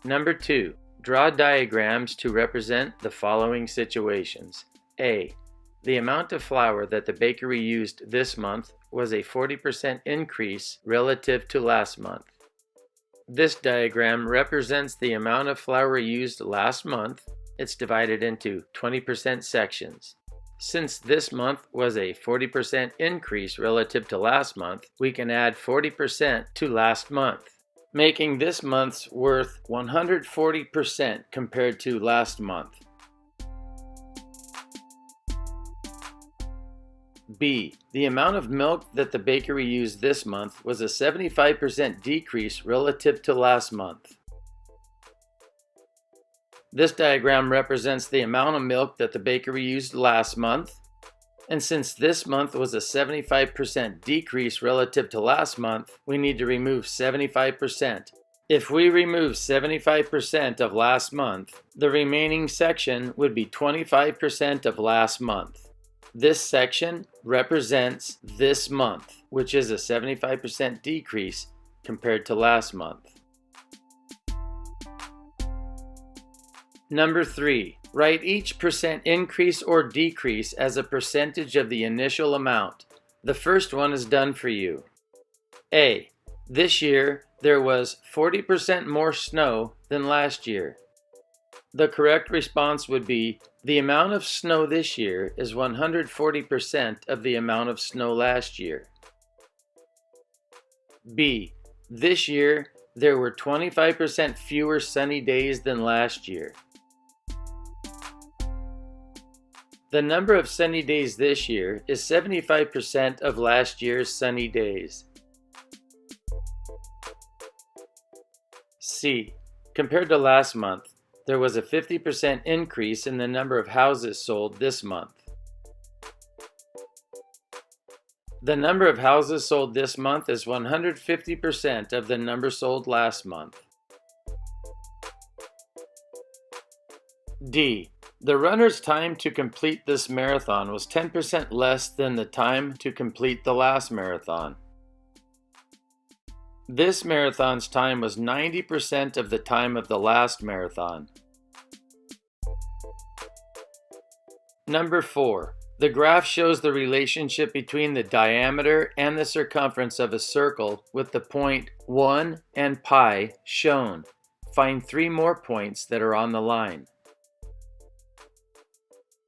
Number 2. Draw diagrams to represent the following situations. A. The amount of flour that the bakery used this month was a 40% increase relative to last month. This diagram represents the amount of flour used last month. It's divided into 20% sections. Since this month was a 40% increase relative to last month, we can add 40% to last month, making this month's worth 140% compared to last month. B. The amount of milk that the bakery used this month was a 75% decrease relative to last month. This diagram represents the amount of milk that the bakery used last month, and since this month was a 75% decrease relative to last month, we need to remove 75%. If we remove 75% of last month, the remaining section would be 25% of last month. This section represents this month, which is a 75% decrease compared to last month. Number 3. Write each percent increase or decrease as a percentage of the initial amount. The first one is done for you. A. This year, there was 40% more snow than last year. The correct response would be, the amount of snow this year is 140% of the amount of snow last year. B. This year, there were 25% fewer sunny days than last year. The number of sunny days this year is 75% of last year's sunny days. C. Compared to last month, there was a 50% increase in the number of houses sold this month. The number of houses sold this month is 150% of the number sold last month. D. The runner's time to complete this marathon was 10% less than the time to complete the last marathon. This marathon's time was 90% of the time of the last marathon. Number 4. The graph shows the relationship between the diameter and the circumference of a circle with the point 1 and pi shown. Find 3 more points that are on the line.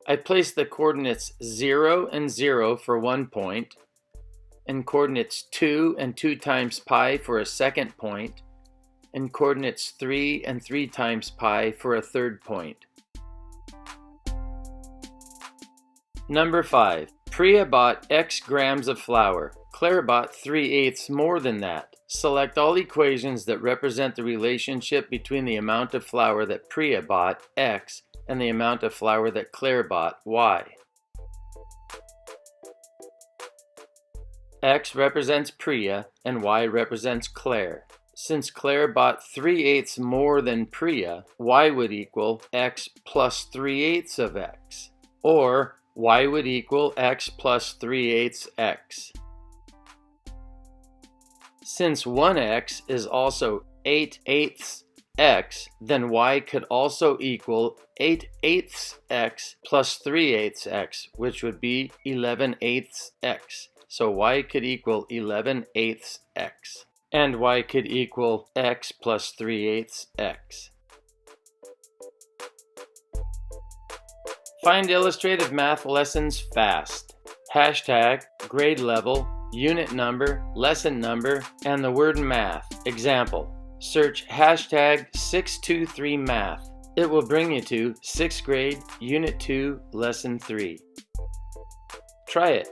I place the coordinates 0 and 0 for 1 point, and coordinates 2 and 2 times pi for a second point, and coordinates 3 and 3 times pi for a third point. Number 5. Priya bought X grams of flour. Claire bought 3/8 more than that. Select all equations that represent the relationship between the amount of flour that Priya bought, X, and the amount of flour that Claire bought, Y. X represents Priya and Y represents Claire. Since Claire bought 3/8 more than Priya, Y would equal X plus 3/8 of X. Or Y would equal X plus 3/8 X. Since 1x is also 8/8 x, then y could also equal 8/8 x plus 3/8 x, which would be 11/8 x. So y could equal 11/8 x. And y could equal x plus 3/8 x. Find illustrative math lessons fast. Hashtag, grade level, unit number, lesson number, and the word math. Example, search hashtag 623math. It will bring you to 6th grade, unit 2, lesson 3. Try it.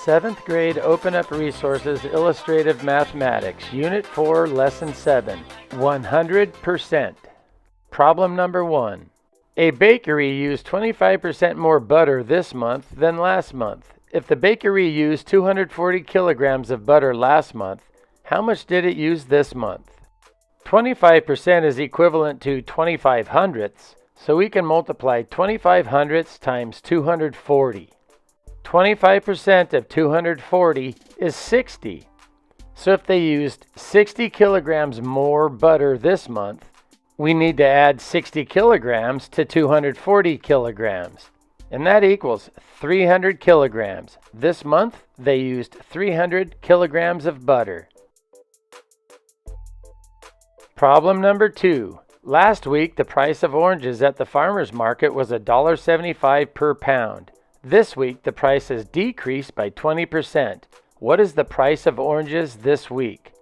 Seventh grade Open Up Resources Illustrative Mathematics, Unit 4, Lesson 7, 100%. Problem number 1. A bakery used 25% more butter this month than last month. If the bakery used 240 kilograms of butter last month, how much did it use this month? 25% is equivalent to 25 hundredths, so we can multiply 25 hundredths times 240. 25% of 240 is 60. So if they used 60 kilograms more butter this month, we need to add 60 kilograms to 240 kilograms. And that equals 300 kilograms. This month, they used 300 kilograms of butter. Problem number 2. Last week, the price of oranges at the farmer's market was $1.75 per pound. This week, the price has decreased by 20%. What is the price of oranges this week?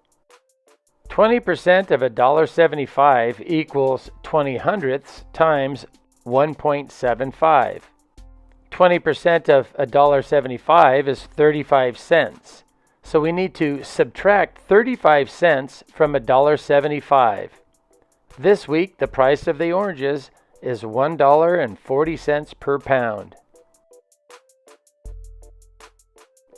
20% of $1.75 equals 20 hundredths times 1.75. 20% of $1.75 is 35 cents. So we need to subtract 35 cents from $1.75. This week, the price of the oranges is $1.40 per pound.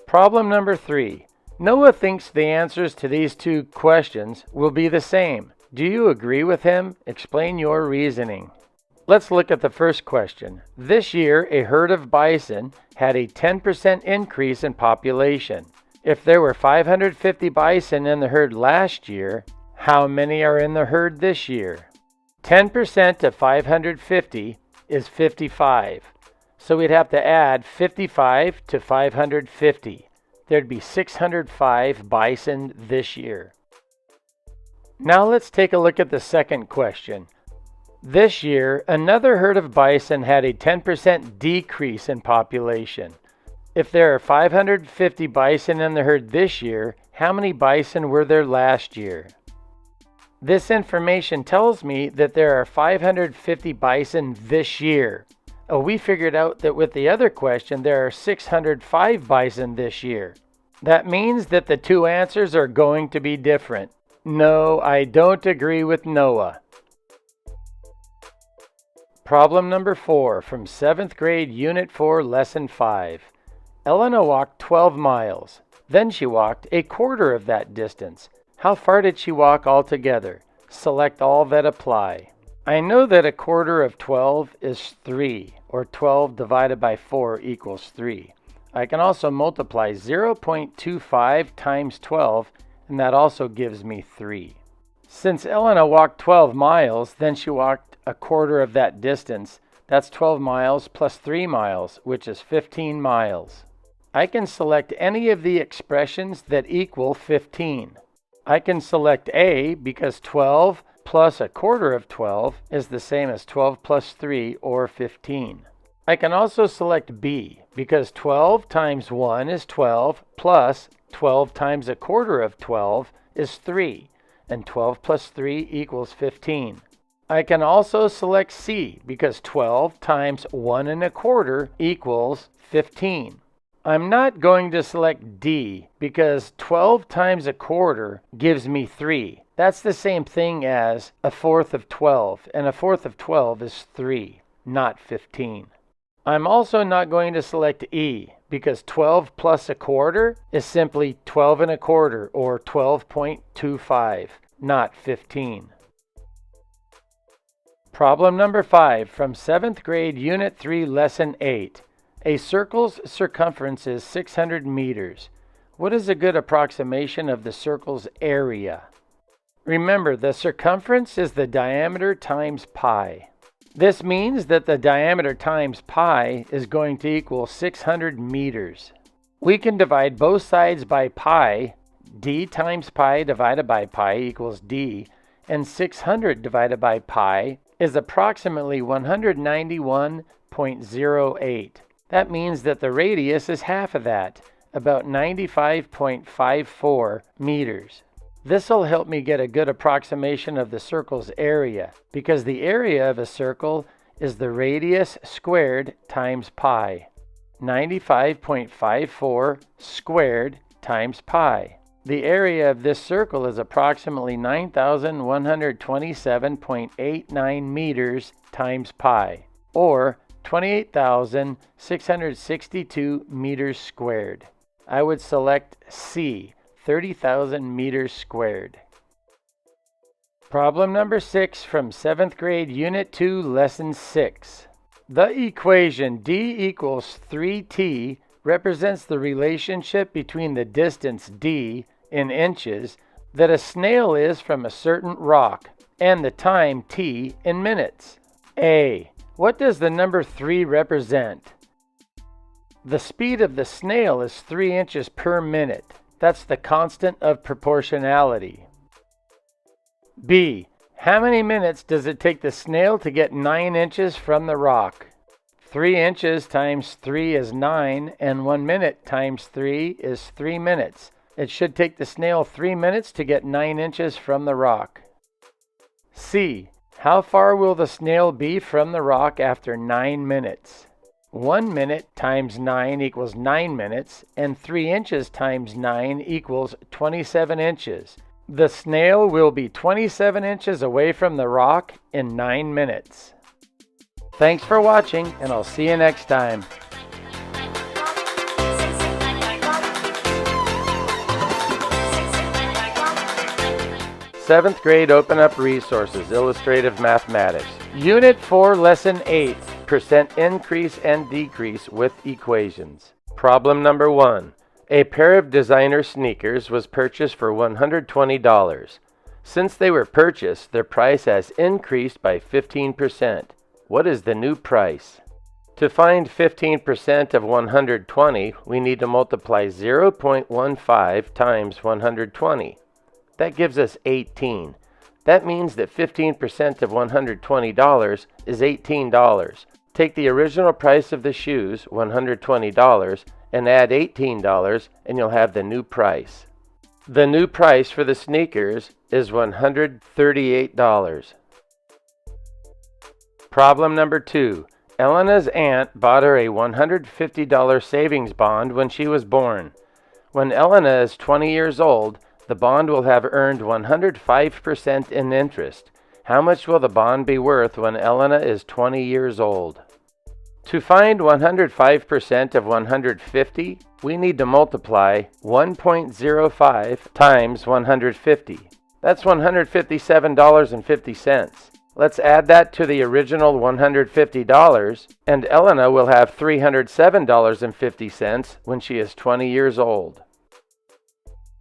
Problem number 3. Noah thinks the answers to these two questions will be the same. Do you agree with him? Explain your reasoning. Let's look at the first question. This year, a herd of bison had a 10% increase in population. If there were 550 bison in the herd last year, how many are in the herd this year? 10% of 550 is 55. So we'd have to add 55 to 550. There'd be 605 bison this year. Now let's take a look at the second question. This year, another herd of bison had a 10% decrease in population. If there are 550 bison in the herd this year, how many bison were there last year? This information tells me that there are 550 bison this year. We figured out that with the other question, there are 605 bison this year. That means that the two answers are going to be different. No, I don't agree with Noah. Problem number 4 from 7th grade, Unit 4, Lesson 5. Elena walked 12 miles. Then she walked a quarter of that distance. How far did she walk altogether? Select all that apply. I know that a quarter of 12 is 3, or 12 divided by 4 equals 3. I can also multiply 0.25 times 12, and that also gives me 3. Since Elena walked 12 miles, then she walked a quarter of that distance. That's 12 miles plus 3 miles, which is 15 miles. I can select any of the expressions that equal 15. I can select A because 12 plus a quarter of 12 is the same as 12 plus 3, or 15. I can also select B because 12 times 1 is 12, plus 12 times a quarter of 12 is 3, and 12 plus 3 equals 15. I can also select C because 12 times 1 1/4 equals 15. I'm not going to select D because 12 times a quarter gives me 3. That's the same thing as a fourth of 12, and a fourth of 12 is 3. not 15. I'm also not going to select E because 12 plus a quarter is simply 12 and a quarter, or 12.25, not 15. Problem number 5 from 7th grade, Unit 3, Lesson 8. A circle's circumference is 600 meters. What is a good approximation of the circle's area? Remember, the circumference is the diameter times pi. This means that the diameter times pi is going to equal 600 meters. We can divide both sides by pi. D times pi divided by pi equals d, and 600 divided by pi is approximately 191.08. That means that the radius is half of that, about 95.54 meters. This will help me get a good approximation of the circle's area, because the area of a circle is the radius squared times pi. 95.54 squared times pi. The area of this circle is approximately 9,127.89 meters times pi, or 28,662 meters squared. I would select C, 30,000 meters squared. Problem number 6 from 7th grade, Unit 2, Lesson 6. The equation d equals 3t represents the relationship between the distance d in inches that a snail is from a certain rock and the time t in minutes. A. What does the number 3 represent? The speed of the snail is 3 inches per minute. That's the constant of proportionality. B. How many minutes does it take the snail to get 9 inches from the rock? 3 inches times 3 is 9, and 1 minute times 3 is 3 minutes. It should take the snail 3 minutes to get 9 inches from the rock. C. How far will the snail be from the rock after 9 minutes? 1 minute times 9 equals 9 minutes, and 3 inches times 9 equals 27 inches. The snail will be 27 inches away from the rock in 9 minutes. Thanks for watching, and I'll see you next time. Seventh grade Open Up Resources, Illustrative Mathematics. Unit 4, Lesson 8, Percent Increase and Decrease with Equations. Problem number 1. A pair of designer sneakers was purchased for $120. Since they were purchased, their price has increased by 15%. What is the new price? To find 15% of 120, we need to multiply 0.15 times 120. That gives us 18. That means that 15% of $120 is $18. Take the original price of the shoes, $120, and add $18, and you'll have the new price. The new price for the sneakers is $138. Problem number 2. Elena's aunt bought her a $150 savings bond when she was born. When Elena is 20 years old, the bond will have earned 105% in interest. How much will the bond be worth when Elena is 20 years old? To find 105% of 150, we need to multiply 1.05 times 150. That's $157.50. Let's add that to the original $150, and Elena will have $307.50 when she is 20 years old.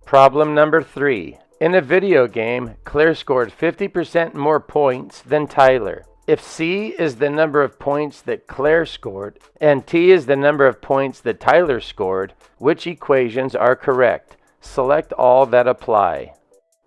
Problem number 3. In a video game, Claire scored 50% more points than Tyler. If C is the number of points that Claire scored, and T is the number of points that Tyler scored, which equations are correct? Select all that apply.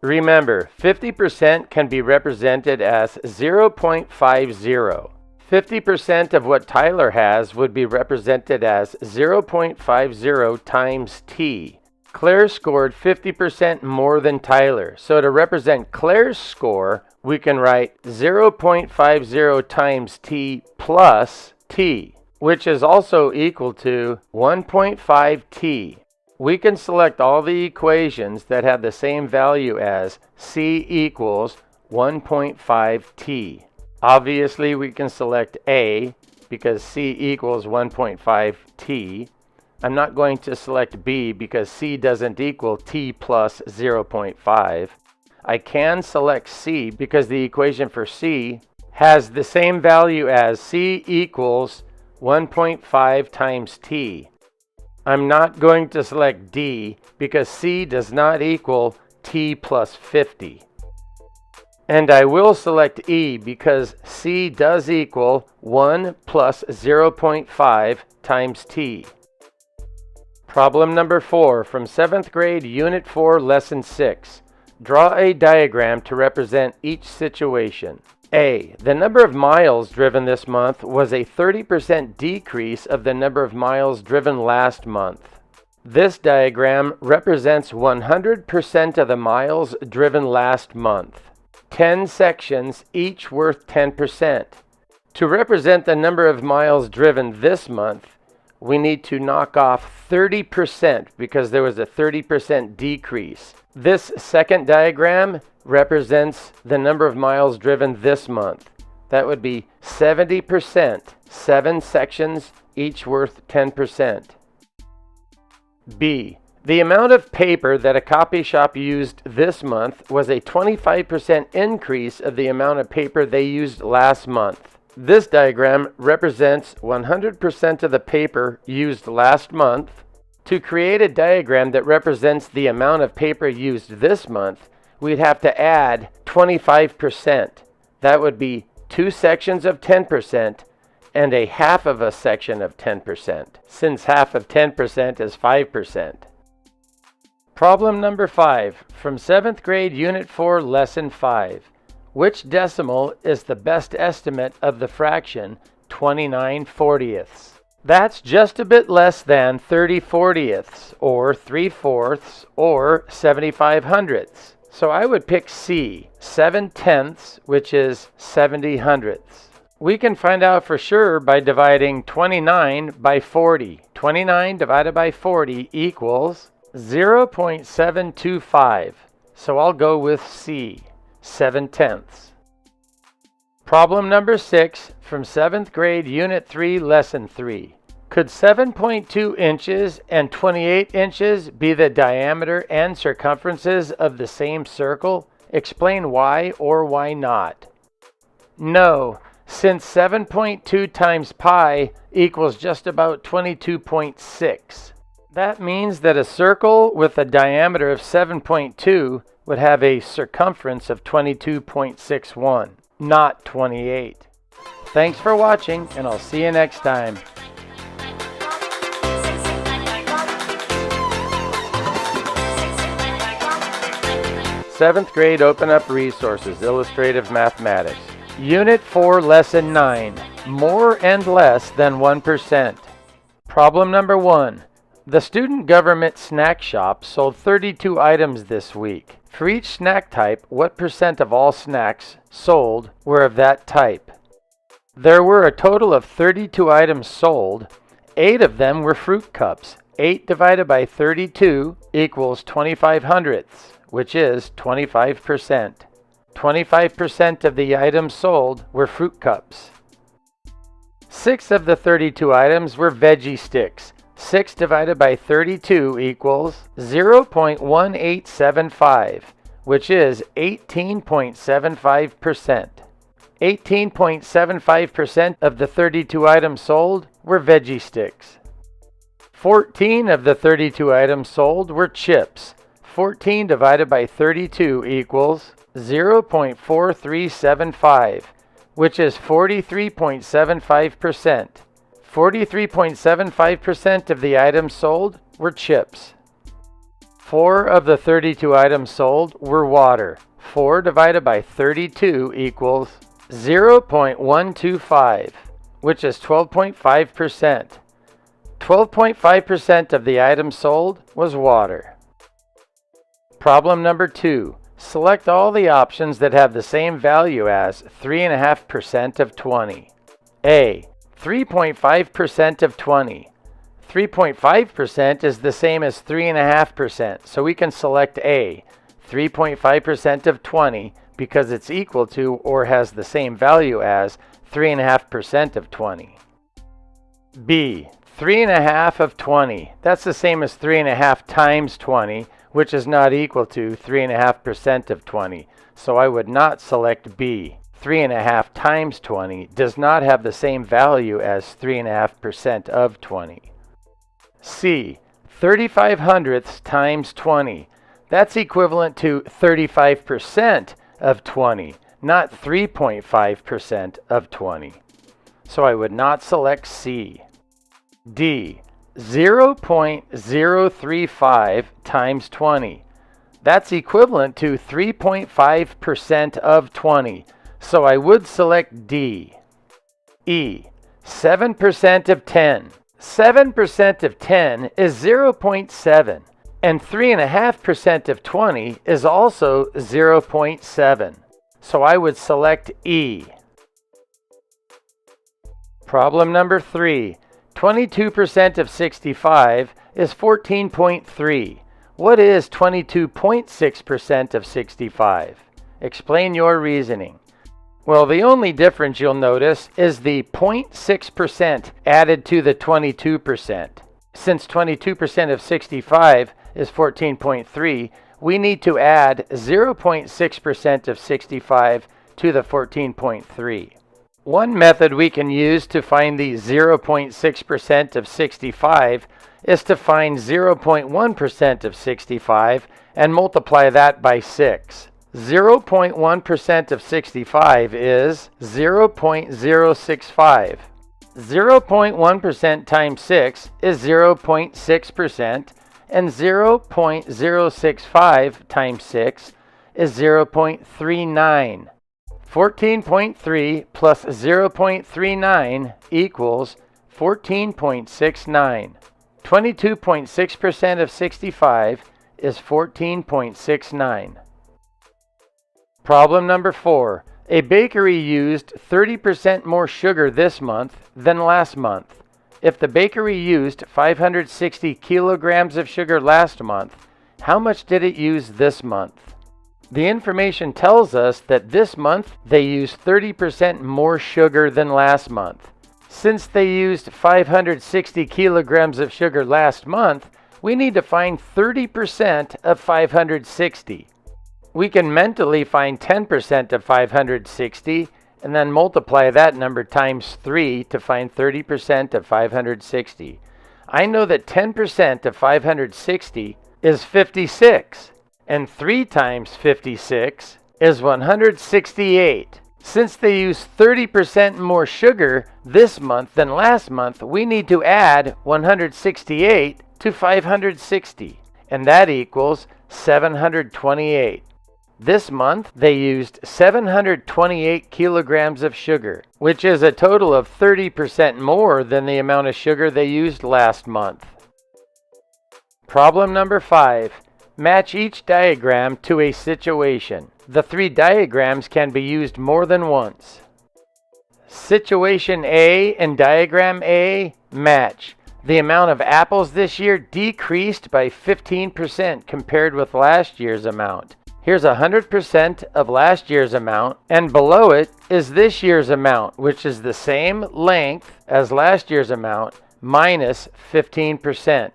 Remember, 50% can be represented as 0.50. 50% of what Tyler has would be represented as 0.50 times T. Claire scored 50% more than Tyler, so to represent Claire's score, we can write 0.50 times T plus T, which is also equal to 1.5 T. We can select all the equations that have the same value as C equals 1.5 T. Obviously, we can select A because C equals 1.5t. I'm not going to select B because C doesn't equal t plus 0.5. I can select C because the equation for C has the same value as C equals 1.5 times t. I'm not going to select D because C does not equal t plus 50. And I will select E because C does equal 1 plus 0.5 times t. Problem number 4 from 7th grade, Unit 4, Lesson 6. Draw a diagram to represent each situation. A. The number of miles driven this month was a 30% decrease of the number of miles driven last month. This diagram represents 100% of the miles driven last month. 10 sections, each worth 10%. To represent the number of miles driven this month, we need to knock off 30% because there was a 30% decrease. This second diagram represents the number of miles driven this month. That would be 70%, 7 sections, each worth 10%. B. The amount of paper that a copy shop used this month was a 25% increase of the amount of paper they used last month. This diagram represents 100% of the paper used last month. To create a diagram that represents the amount of paper used this month, we'd have to add 25%. That would be 2 sections of 10% and a half of a section of 10%, since half of 10% is 5%. Problem number 5 from 7th grade, Unit 4, Lesson 5. Which decimal is the best estimate of the fraction 29/40ths? That's just a bit less than 30/40ths, or 3/4, or 75/100ths. So I would pick C, 7/10ths, which is 70/100ths. We can find out for sure by dividing 29 by 40. 29 divided by 40 equals 0.725. So I'll go with C, 7/10ths. Problem number 6 from 7th grade, Unit 3, Lesson 3. Could 7.2 inches and 28 inches be the diameter and circumferences of the same circle? Explain why or why not. No, since 7.2 times pi equals just about 22.6. That means that a circle with a diameter of 7.2 would have a circumference of 22.61, not 28. Thanks for watching, and I'll see you next time. Seventh grade Open Up Resources, Illustrative Mathematics. Unit 4, Lesson 9, More and Less than 1%. Problem number 1. The student government snack shop sold 32 items this week. For each snack type, what percent of all snacks sold were of that type? There were a total of 32 items sold. 8 of them were fruit cups. 8 divided by 32 equals 25/100ths, which is 25%. 25% of the items sold were fruit cups. 6 of the 32 items were veggie sticks. 6 divided by 32 equals 0.1875, which is 18.75%. 18.75% of the 32 items sold were veggie sticks. 14 of the 32 items sold were chips. 14 divided by 32 equals 0.4375, which is 43.75%. 43.75% of the items sold were chips. 4 of the 32 items sold were water. 4 divided by 32 equals 0.125, which is 12.5%. 12.5% of the items sold was water. Problem number 2. Select all the options that have the same value as 3.5% of 20. A. 3.5% of 20. 3.5% is the same as 3.5%, so we can select A. 3.5% of 20 because it's equal to or has the same value as 3.5% of 20. B, 3.5 of 20. That's the same as 3.5 times 20, which is not equal to 3.5% of 20. So I would not select B. 3.5 times 20 does not have the same value as 3.5% of 20. C, 35 hundredths times 20. That's equivalent to 35% of 20, not 3.5% of 20. So I would not select C. D, 0.035 times 20. That's equivalent to 3.5% of 20. So I would select D. E, 7% of 10. 7% of 10 is 0.7, and 3.5% of 20 is also 0.7. So I would select E. Problem number 3. 22% of 65 is 14.3. What is 22.6% of 65? Explain your reasoning. Well, the only difference you'll notice is the 0.6% added to the 22%. Since 22% of 65 is 14.3, we need to add 0.6% of 65 to the 14.3. One method we can use to find the 0.6% of 65 is to find 0.1% of 65 and multiply that by 6. 0.1% of 65 is 0.065. 0.1% times 6 is 0.6%, and 0.065 times 6 is 0.39. 14.3 plus 0.39 equals 14.69. 22.6% of 65 is 14.69. Problem number 4. A bakery used 30% more sugar this month than last month. If the bakery used 560 kilograms of sugar last month, how much did it use this month? The information tells us that this month they used 30% more sugar than last month. Since they used 560 kilograms of sugar last month, we need to find 30% of 560. We can mentally find 10% of 560 and then multiply that number times 3 to find 30% of 560. I know that 10% of 560 is 56, and 3 times 56 is 168. Since they use 30% more sugar this month than last month, we need to add 168 to 560, and that equals 728. This month, they used 728 kilograms of sugar, which is a total of 30% more than the amount of sugar they used last month. Problem number 5. Match each diagram to a situation. The 3 diagrams can be used more than once. Situation A and diagram A match. The amount of apples this year decreased by 15% compared with last year's amount. Here's 100% of last year's amount, and below it is this year's amount, which is the same length as last year's amount, minus 15%.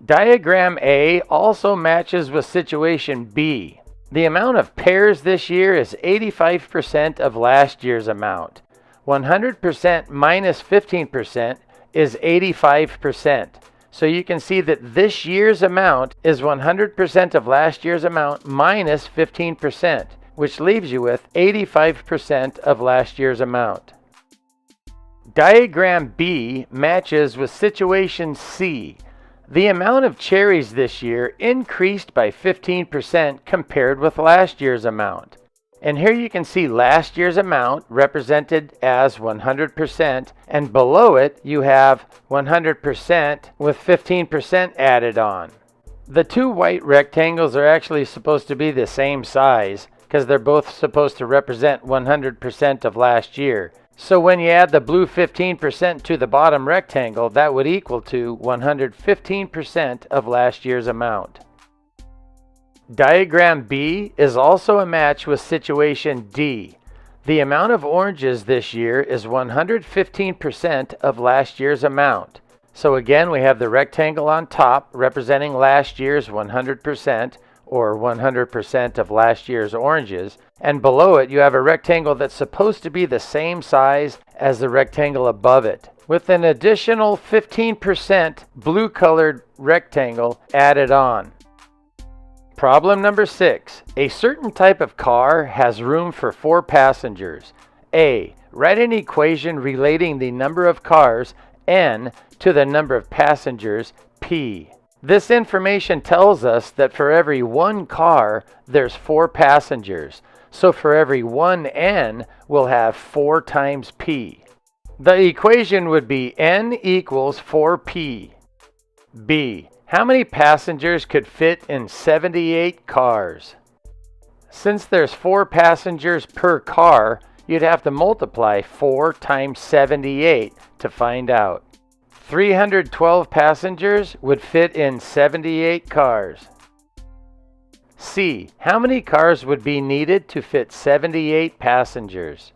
Diagram A also matches with situation B. The amount of pears this year is 85% of last year's amount. 100% minus 15% is 85%. So you can see that this year's amount is 100% of last year's amount minus 15%, which leaves you with 85% of last year's amount. Diagram B matches with situation C. The amount of cherries this year increased by 15% compared with last year's amount. And here you can see last year's amount represented as 100%, and below it you have 100% with 15% added on. The 2 white rectangles are actually supposed to be the same size because they're both supposed to represent 100% of last year. So when you add the blue 15% to the bottom rectangle, that would equal to 115% of last year's amount. Diagram B is also a match with situation D. The amount of oranges this year is 115% of last year's amount. So again, we have the rectangle on top representing last year's 100%, or 100% of last year's oranges, and below it you have a rectangle that's supposed to be the same size as the rectangle above it, with an additional 15% blue-colored rectangle added on. Problem number 6. A certain type of car has room for 4 passengers. A. Write an equation relating the number of cars, N, to the number of passengers, P. This information tells us that for every 1 car, there's 4 passengers. So for every 1 N, we'll have 4 times P. The equation would be N equals 4P. B. How many passengers could fit in 78 cars? Since there's 4 passengers per car, you'd have to multiply 4 times 78 to find out. 312 passengers would fit in 78 cars. C. How many cars would be needed to fit 78 passengers?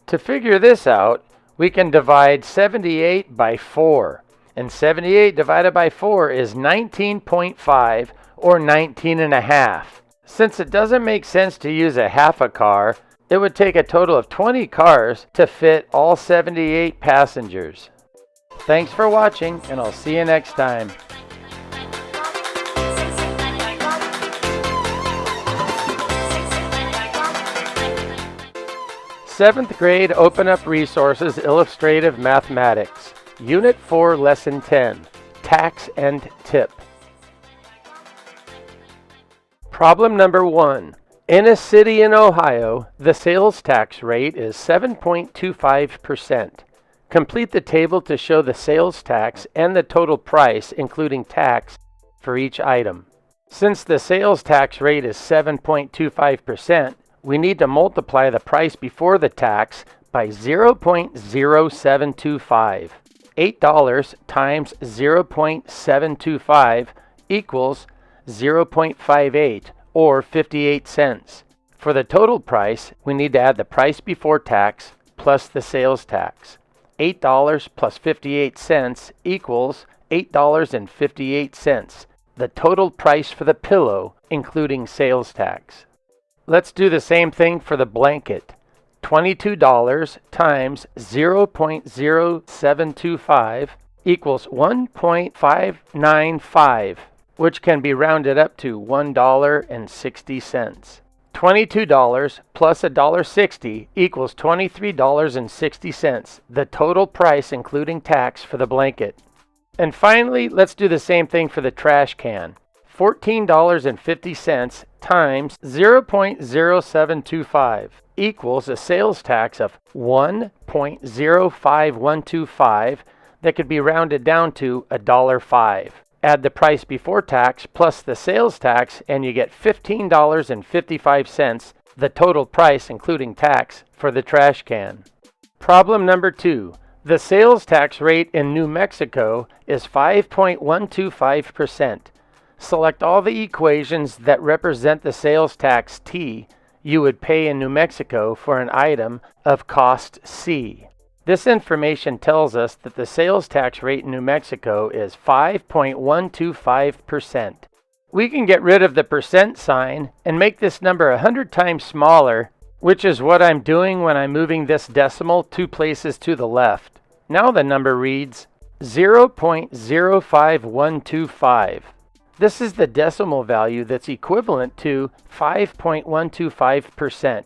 To figure this out, we can divide 78 by 4. And 78 divided by 4 is 19.5, or 19.5. Since it doesn't make sense to use a half a car, it would take a total of 20 cars to fit all 78 passengers. Thanks for watching, and I'll see you next time. Seventh grade Open Up Resources Illustrative Mathematics. Unit 4, Lesson 10, Tax and Tip. Problem number 1. In a city in Ohio, the sales tax rate is 7.25%. Complete the table to show the sales tax and the total price, including tax, for each item. Since the sales tax rate is 7.25%, we need to multiply the price before the tax by 0.0725. $8 times 0.725 equals 0.58, or 58 cents. For the total price, we need to add the price before tax plus the sales tax. $8 plus 58 cents equals $8.58, the total price for the pillow, including sales tax. Let's do the same thing for the blanket. $22 times 0.0725 equals 1.595, which can be rounded up to $1.60. $22 plus $1.60 equals $23.60, the total price including tax for the blanket. And finally, let's do the same thing for the trash can. $14.50 times 0.0725 equals a sales tax of 1.05125 that could be rounded down to $1.05. Add the price before tax plus the sales tax and you get $15.55, the total price including tax for the trash can. Problem number 2. The sales tax rate in New Mexico is 5.125%. Select all the equations that represent the sales tax T you would pay in New Mexico for an item of cost C. This information tells us that the sales tax rate in New Mexico is 5.125%. We can get rid of the percent sign and make this number 100 times smaller, which is what I'm doing when I'm moving this decimal 2 places to the left. Now the number reads 0.05125. This is the decimal value that's equivalent to 5.125%,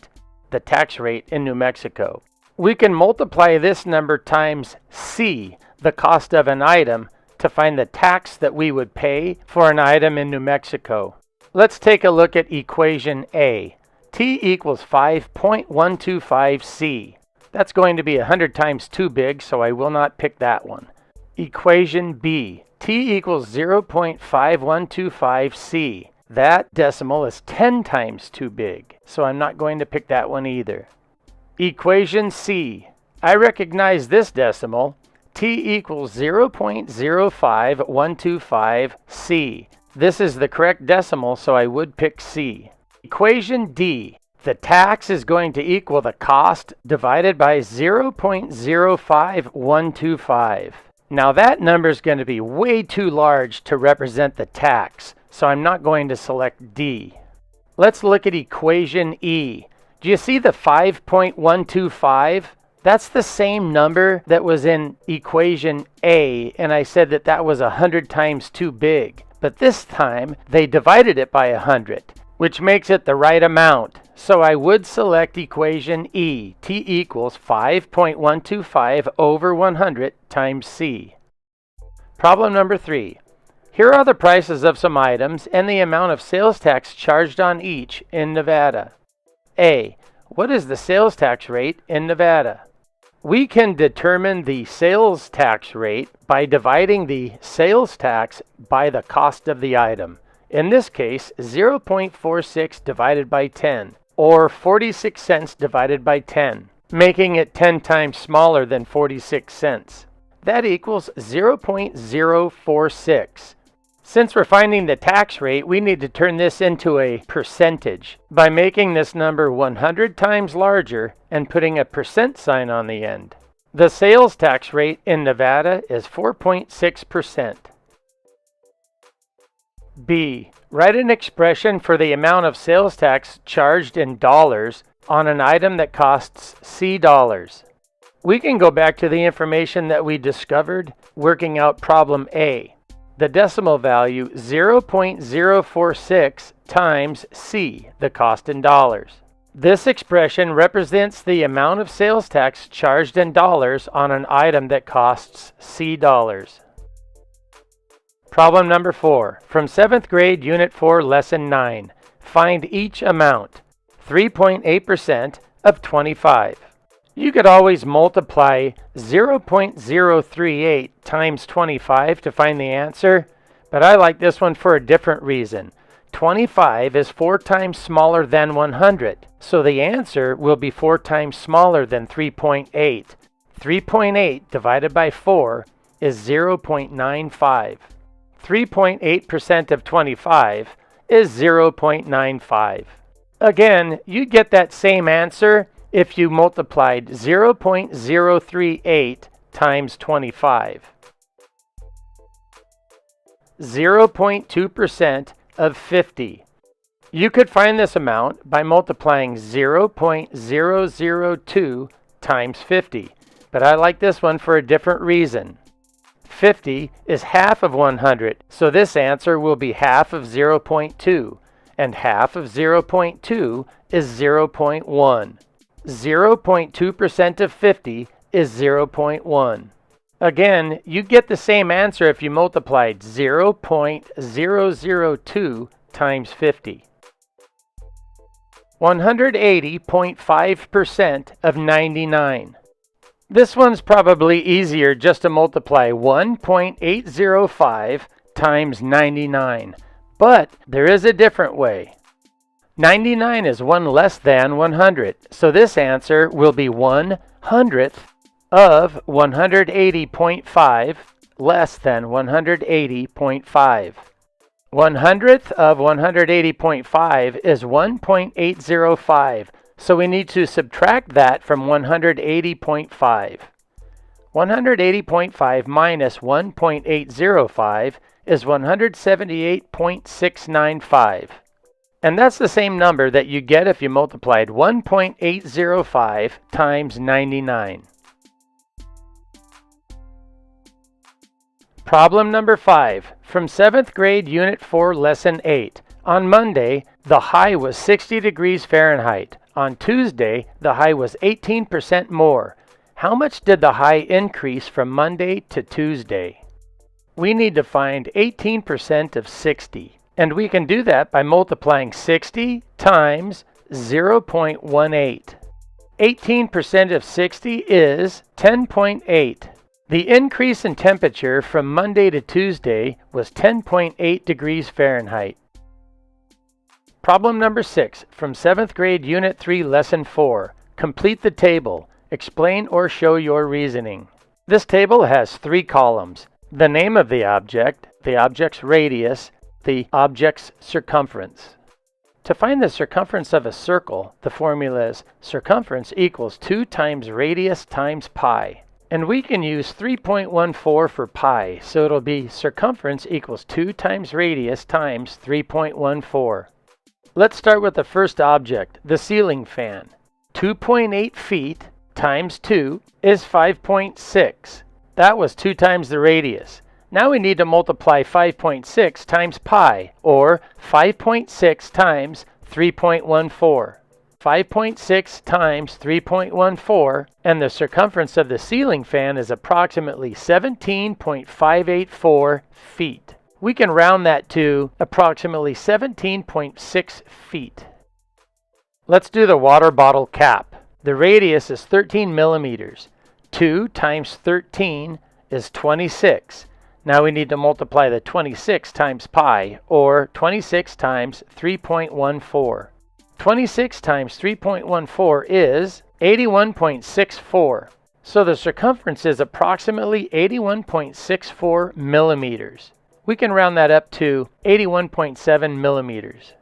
the tax rate in New Mexico. We can multiply this number times C, the cost of an item, to find the tax that we would pay for an item in New Mexico. Let's take a look at equation A. T equals 5.125C. That's going to be 100 times too big, so I will not pick that one. Equation B. T equals 0.5125C. That decimal is 10 times too big, so I'm not going to pick that one either. Equation C. I recognize this decimal. T equals 0.05125C. This is the correct decimal, so I would pick C. Equation D. The tax is going to equal the cost divided by 0.05125. Now that number is going to be way too large to represent the tax, so I'm not going to select D. Let's look at equation E. Do you see the 5.125? That's the same number that was in equation A, and I said that that was 100 times too big. But this time, they divided it by 100, which makes it the right amount. So I would select equation E. T equals 5.125 over 100 times C. Problem number 3. Here are the prices of some items and the amount of sales tax charged on each in Nevada. A. What is the sales tax rate in Nevada? We can determine the sales tax rate by dividing the sales tax by the cost of the item. In this case, 0.46 divided by 10, or 46 cents divided by 10, making it 10 times smaller than 46 cents. That equals 0.046. Since we're finding the tax rate, we need to turn this into a percentage by making this number 100 times larger and putting a percent sign on the end. The sales tax rate in Nevada is 4.6%. B. Write an expression for the amount of sales tax charged in dollars on an item that costs C dollars. We can go back to the information that we discovered working out problem A. The decimal value 0.046 times C, the cost in dollars. This expression represents the amount of sales tax charged in dollars on an item that costs C dollars. Problem number 4. From 7th grade, Unit 4, Lesson 9. Find each amount. 3.8% of 25. You could always multiply 0.038 times 25 to find the answer, but I like this one for a different reason. 25 is 4 times smaller than 100, so the answer will be 4 times smaller than 3.8. 3.8 divided by 4 is 0.95. 3.8% of 25 is 0.95. Again, you'd get that same answer if you multiplied 0.038 times 25. 0.2% of 50. You could find this amount by multiplying 0.002 times 50, but I like this one for a different reason. 50 is half of 100, so this answer will be half of 0.2, and half of 0.2 is 0.1. 0.2% of 50 is 0.1. Again, you get the same answer if you multiplied 0.002 times 50. 180.5% of 99. This one's probably easier just to multiply 1.805 times 99, but there is a different way. 99 is 1 less than 100, so this answer will be 1/100th of 180.5 less than 180.5. 1/100th of 180.5 is 1.805, so we need to subtract that from 180.5. 180.5 minus 1.805 is 178.695. And that's the same number that you get if you multiplied 1.805 times 99. Problem number 5. From 7th grade, Unit 4, Lesson 8. On Monday, the high was 60 degrees Fahrenheit. On Tuesday, the high was 18% more. How much did the high increase from Monday to Tuesday? We need to find 18% of 60. And we can do that by multiplying 60 times 0.18. 18% of 60 is 10.8. The increase in temperature from Monday to Tuesday was 10.8 degrees Fahrenheit. Problem number 6, from 7th grade, Unit 3, Lesson 4. Complete the table. Explain or show your reasoning. This table has 3 columns. The name of the object, the object's radius, the object's circumference. To find the circumference of a circle, the formula is circumference equals 2 times radius times pi. And we can use 3.14 for pi, so it'll be circumference equals 2 times radius times 3.14. Let's start with the first object, the ceiling fan. 2.8 feet times 2 is 5.6. That was 2 times the radius. Now we need to multiply 5.6 times pi, or 5.6 times 3.14. 5.6 times 3.14, and the circumference of the ceiling fan is approximately 17.584 feet. We can round that to approximately 17.6 feet. Let's do the water bottle cap. The radius is 13 millimeters. 2 times 13 is 26. Now we need to multiply the 26 times pi, or 26 times 3.14. 26 times 3.14 is 81.64. So the circumference is approximately 81.64 millimeters. We can round that up to 81.7 millimeters.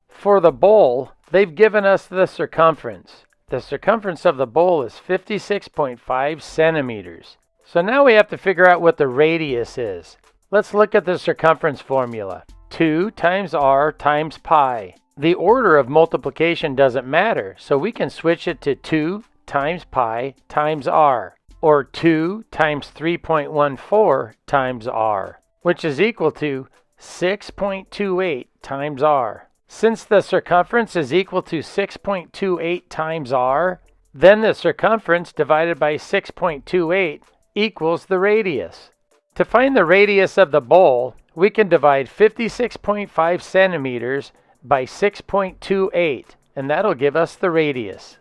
For the bowl, they've given us the circumference. The circumference of the bowl is 56.5 centimeters. So now we have to figure out what the radius is. Let's look at the circumference formula. 2 times r times pi. The order of multiplication doesn't matter, so we can switch it to 2 times pi times r, or 2 times 3.14 times r, which is equal to 6.28 times r. Since the circumference is equal to 6.28 times r, then the circumference divided by 6.28 equals the radius. To find the radius of the bowl, we can divide 56.5 centimeters by 6.28, and that'll give us the radius.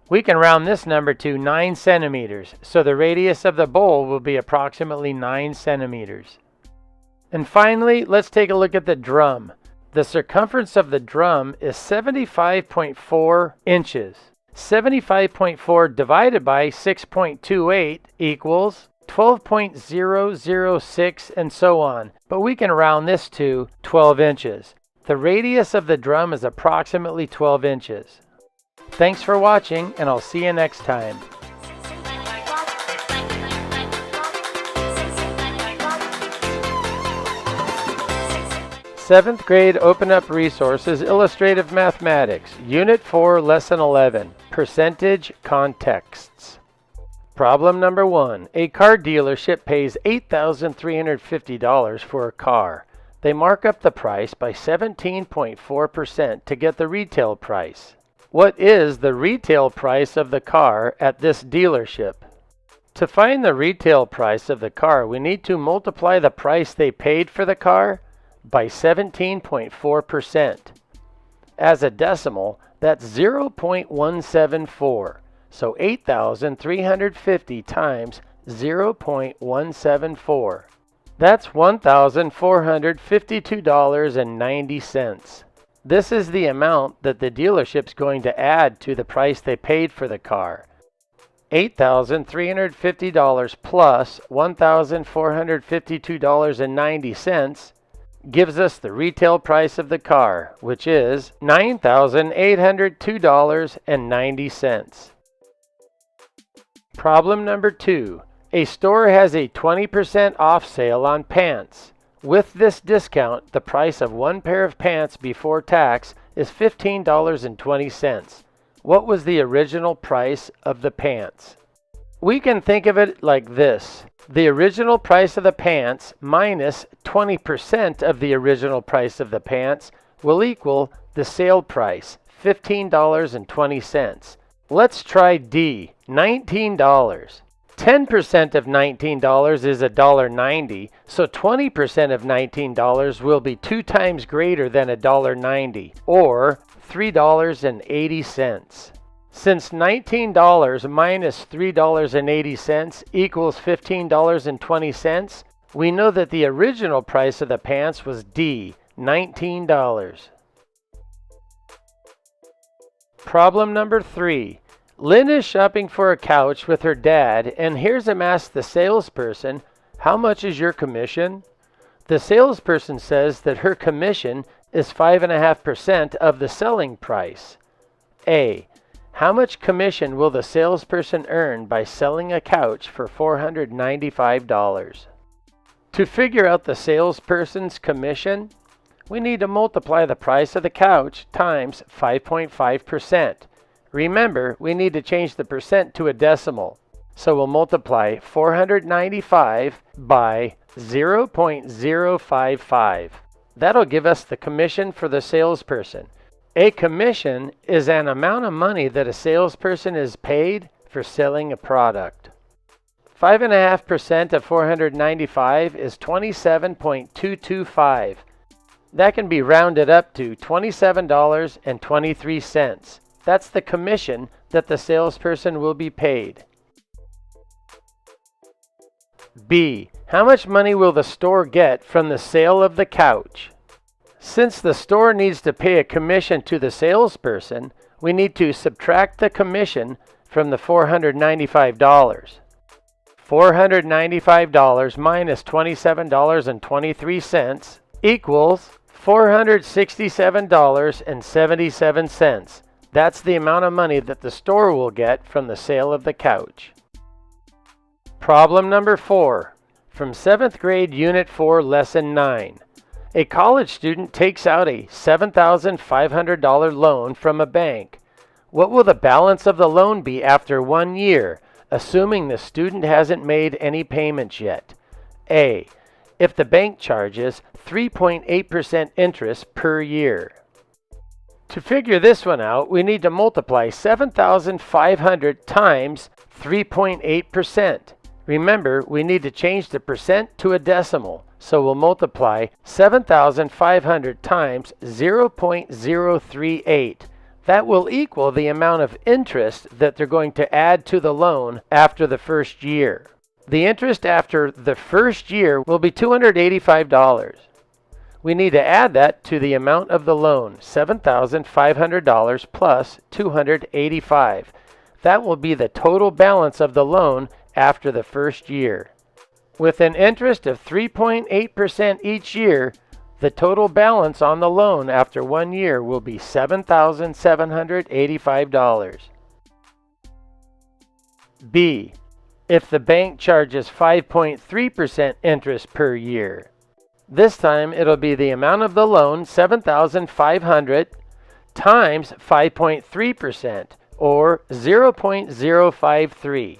We can round this number to 9 centimeters, so the radius of the bowl will be approximately 9 centimeters. And finally, let's take a look at the drum. The circumference of the drum is 75.4 inches. 75.4 divided by 6.28 equals 12.006, and so on. But we can round this to 12 inches. The radius of the drum is approximately 12 inches. Thanks for watching, and I'll see you next time. Seventh grade Open Up Resources, Illustrative Mathematics, Unit 4, Lesson 11, Percentage Contexts. Problem number 1. A car dealership pays $8,350 for a car. They mark up the price by 17.4% to get the retail price. What is the retail price of the car at this dealership? To find the retail price of the car, we need to multiply the price they paid for the car by 17.4%. As a decimal, that's 0.174. So 8,350 times 0.174. That's $1,452.90. This is the amount that the dealership's going to add to the price they paid for the car. $8,350 plus $1,452.90 gives us the retail price of the car, which is $9,802.90. Problem number 2. A store has a 20% off sale on pants. With this discount, the price of one pair of pants before tax is $15.20. What was the original price of the pants? We can think of it like this. The original price of the pants minus 20% of the original price of the pants will equal the sale price, $15.20. Let's try D, $19. 10% of $19 is $1.90, so 20% of $19 will be 2 times greater than $1.90, or $3.80. Since $19 minus $3.80 equals $15.20, we know that the original price of the pants was D, $19. Problem number 3. Lynn is shopping for a couch with her dad and hears him ask the salesperson, "How much is your commission?" The salesperson says that her commission is 5.5% of the selling price. A. How much commission will the salesperson earn by selling a couch for $495? To figure out the salesperson's commission, we need to multiply the price of the couch times 5.5%. Remember, we need to change the percent to a decimal. So we'll multiply 495 by 0.055. That'll give us the commission for the salesperson. A commission is an amount of money that a salesperson is paid for selling a product. 5.5% of 495 is 27.225. That can be rounded up to $27.23. That's the commission that the salesperson will be paid. B. How much money will the store get from the sale of the couch? Since the store needs to pay a commission to the salesperson, we need to subtract the commission from the $495. $495 minus $27.23 equals $467.77. That's the amount of money that the store will get from the sale of the couch. Problem number 4, from 7th grade Unit 4, Lesson 9. A college student takes out a $7,500 loan from a bank. What will the balance of the loan be after 1 year, assuming the student hasn't made any payments yet? A. If the bank charges 3.8% interest per year. To figure this one out, we need to multiply 7,500 times 3.8%. Remember, we need to change the percent to a decimal, so we'll multiply 7,500 times 0.038. That will equal the amount of interest that they're going to add to the loan after the first year. The interest after the first year will be $285. We need to add that to the amount of the loan, $7,500 plus $285. That will be the total balance of the loan after the first year. With an interest of 3.8% each year, the total balance on the loan after 1 year will be $7,785. B. If the bank charges 5.3% interest per year. This time it'll be the amount of the loan, $7,500, times 5.3%, or 0.053.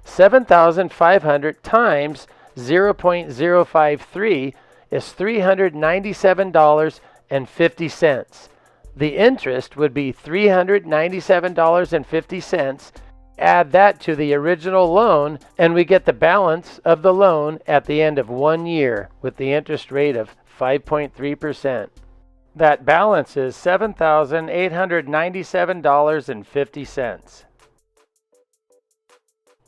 7,500 times 0.053 is $397.50. The interest would be $397.50. Add that to the original loan, and we get the balance of the loan at the end of 1 year with the interest rate of 5.3%. That balance is $7,897.50.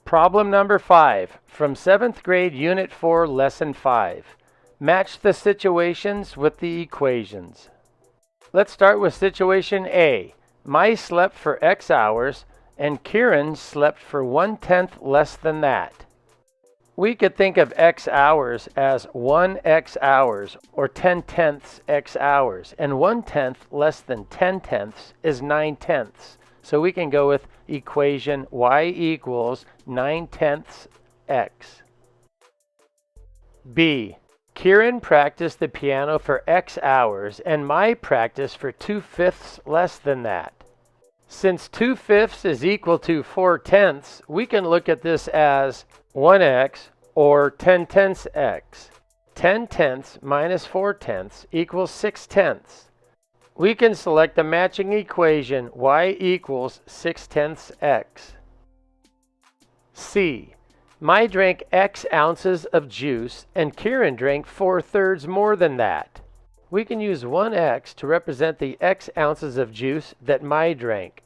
Problem number 5, from 7th grade Unit 4, Lesson 5. Match the situations with the equations. Let's start with situation A. Mai slept for X hours, and Kieran slept for 1/10 less than that. We could think of X hours as 1x hours, or 10/10 X hours, and 1/10 less than 10/10 is 9/10. So we can go with equation y equals 9/10 X. B. Kieran practiced the piano for X hours, and Mai practiced for 2/5 less than that. Since 2/5 is equal to 4/10, we can look at this as 1x or 10/10 x. 10/10 minus 4/10 equals 6/10. We can select the matching equation y equals 6/10 x. C. Mai drank X ounces of juice and Kieran drank 4/3 more than that. We can use 1x to represent the X ounces of juice that Mai drank.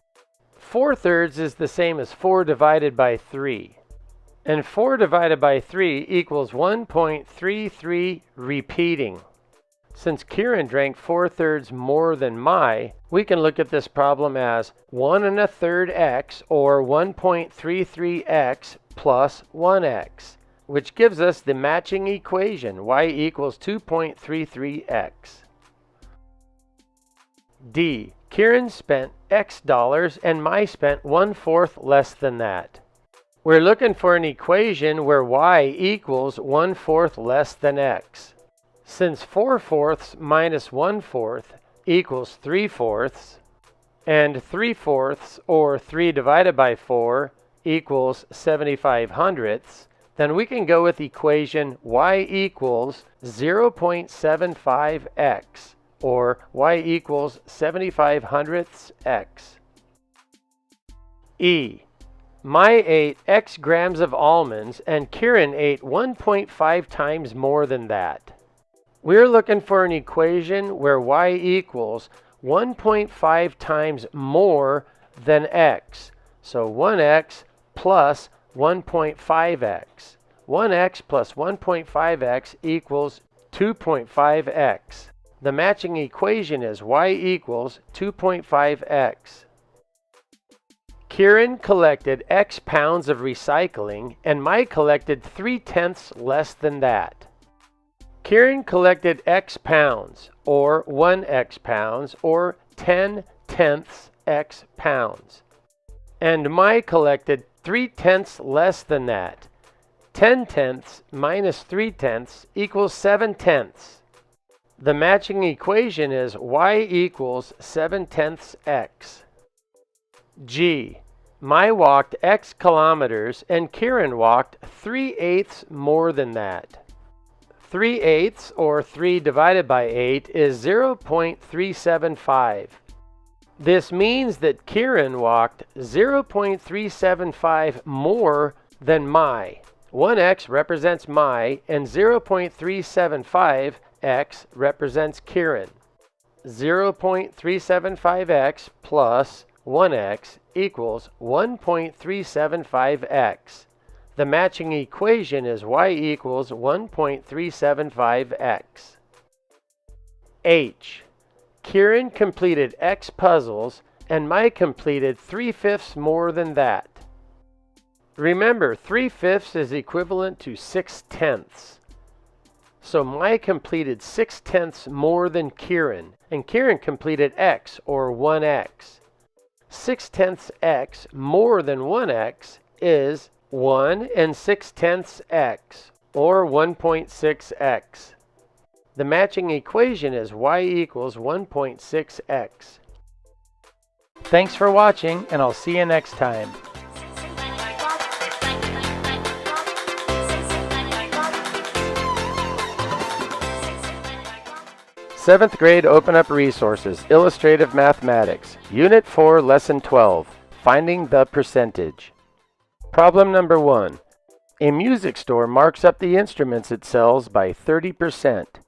4/3 is the same as 4 divided by 3. And 4 divided by 3 equals 1.33 repeating. Since Kieran drank 4/3 more than Mai, we can look at this problem as 1 1/3 x, or 1.33x plus 1x. which gives us the matching equation, y equals 2.33x. D. Kieran spent X dollars and Mai spent 1/4 less than that. We're looking for an equation where y equals 1/4 less than x. Since 4/4 minus 1/4 equals 3/4, and 3/4 or 3 divided by 4 equals 75/100, then we can go with equation y equals 0.75x, or y equals 75/100x. E. Mai ate X grams of almonds and Kieran ate 1.5 times more than that. We're looking for an equation where y equals 1.5 times more than x. So 1x plus 1.5x. 1x plus 1.5x equals 2.5x. The matching equation is y equals 2.5x. Kieran collected X pounds of recycling and Mai collected 3/10 less than that. Kieran collected X pounds, or 1x pounds, or 10/10 X pounds. And Mai collected 3/10 less than that. 10/10 minus 3/10 equals 7/10. The matching equation is y equals 7/10 x. G. Mai walked X kilometers and Kieran walked 3/8 more than that. 3/8 or 3 divided by 8 is 0.375. This means that Kieran walked 0.375 more than Mai. 1x represents Mai and 0.375x represents Kieran. 0.375x plus 1x equals 1.375x. The matching equation is y equals 1.375x. H. Kieran completed X puzzles and Mai completed 3/5 more than that. Remember, 3/5 is equivalent to 6/10. So Mai completed 6/10 more than Kieran, and Kieran completed X, or 1x. 6/10 x more than 1x is 1 and 6/10 x, or 1.6x. The matching equation is y equals 1.6x. Thanks for watching, and I'll see you next time. Seventh grade Open Up Resources, Illustrative Mathematics, Unit 4, Lesson 12, Finding the Percentage. Problem number 1. A music store marks up the instruments it sells by 30%.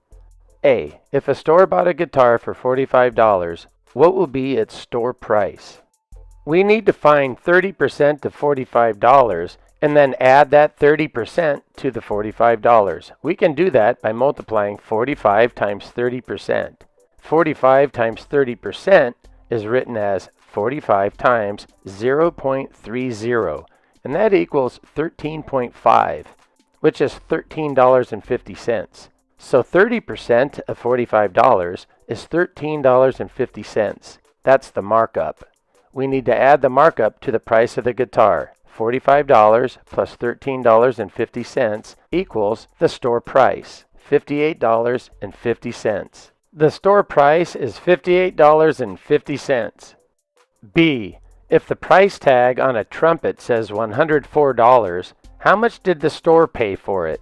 A. If a store bought a guitar for $45, what will be its store price? We need to find 30% of $45 and then add that 30% to the $45. We can do that by multiplying 45 times 30%. 45 times 30% is written as 45 times 0.30, and that equals 13.5, which is $13.50. So 30% of $45 is $13.50. That's the markup. We need to add the markup to the price of the guitar. $45 plus $13.50 equals the store price, $58.50. The store price is $58.50. B. If the price tag on a trumpet says $104, how much did the store pay for it?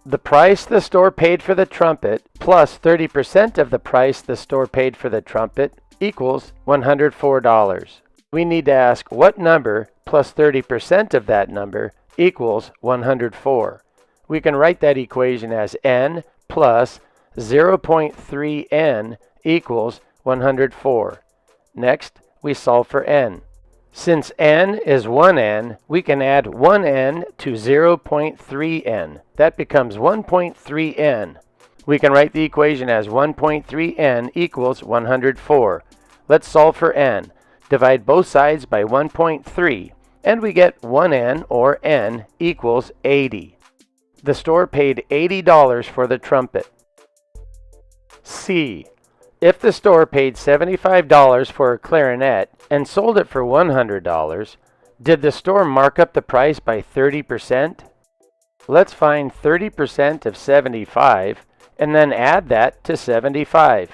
The price the store paid for the trumpet plus 30% of the price the store paid for the trumpet equals $104. We need to ask what number plus 30% of that number equals 104. We can write that equation as n plus 0.3n equals 104. Next, we solve for n. Since n is 1n, we can add 1n to 0.3n. That becomes 1.3n. We can write the equation as 1.3n equals 104. Let's solve for n. Divide both sides by 1.3, and we get 1n, or n, equals 80. The store paid $80 for the trumpet. C. If the store paid $75 for a clarinet and sold it for $100, did the store mark up the price by 30%? Let's find 30% of 75 and then add that to 75.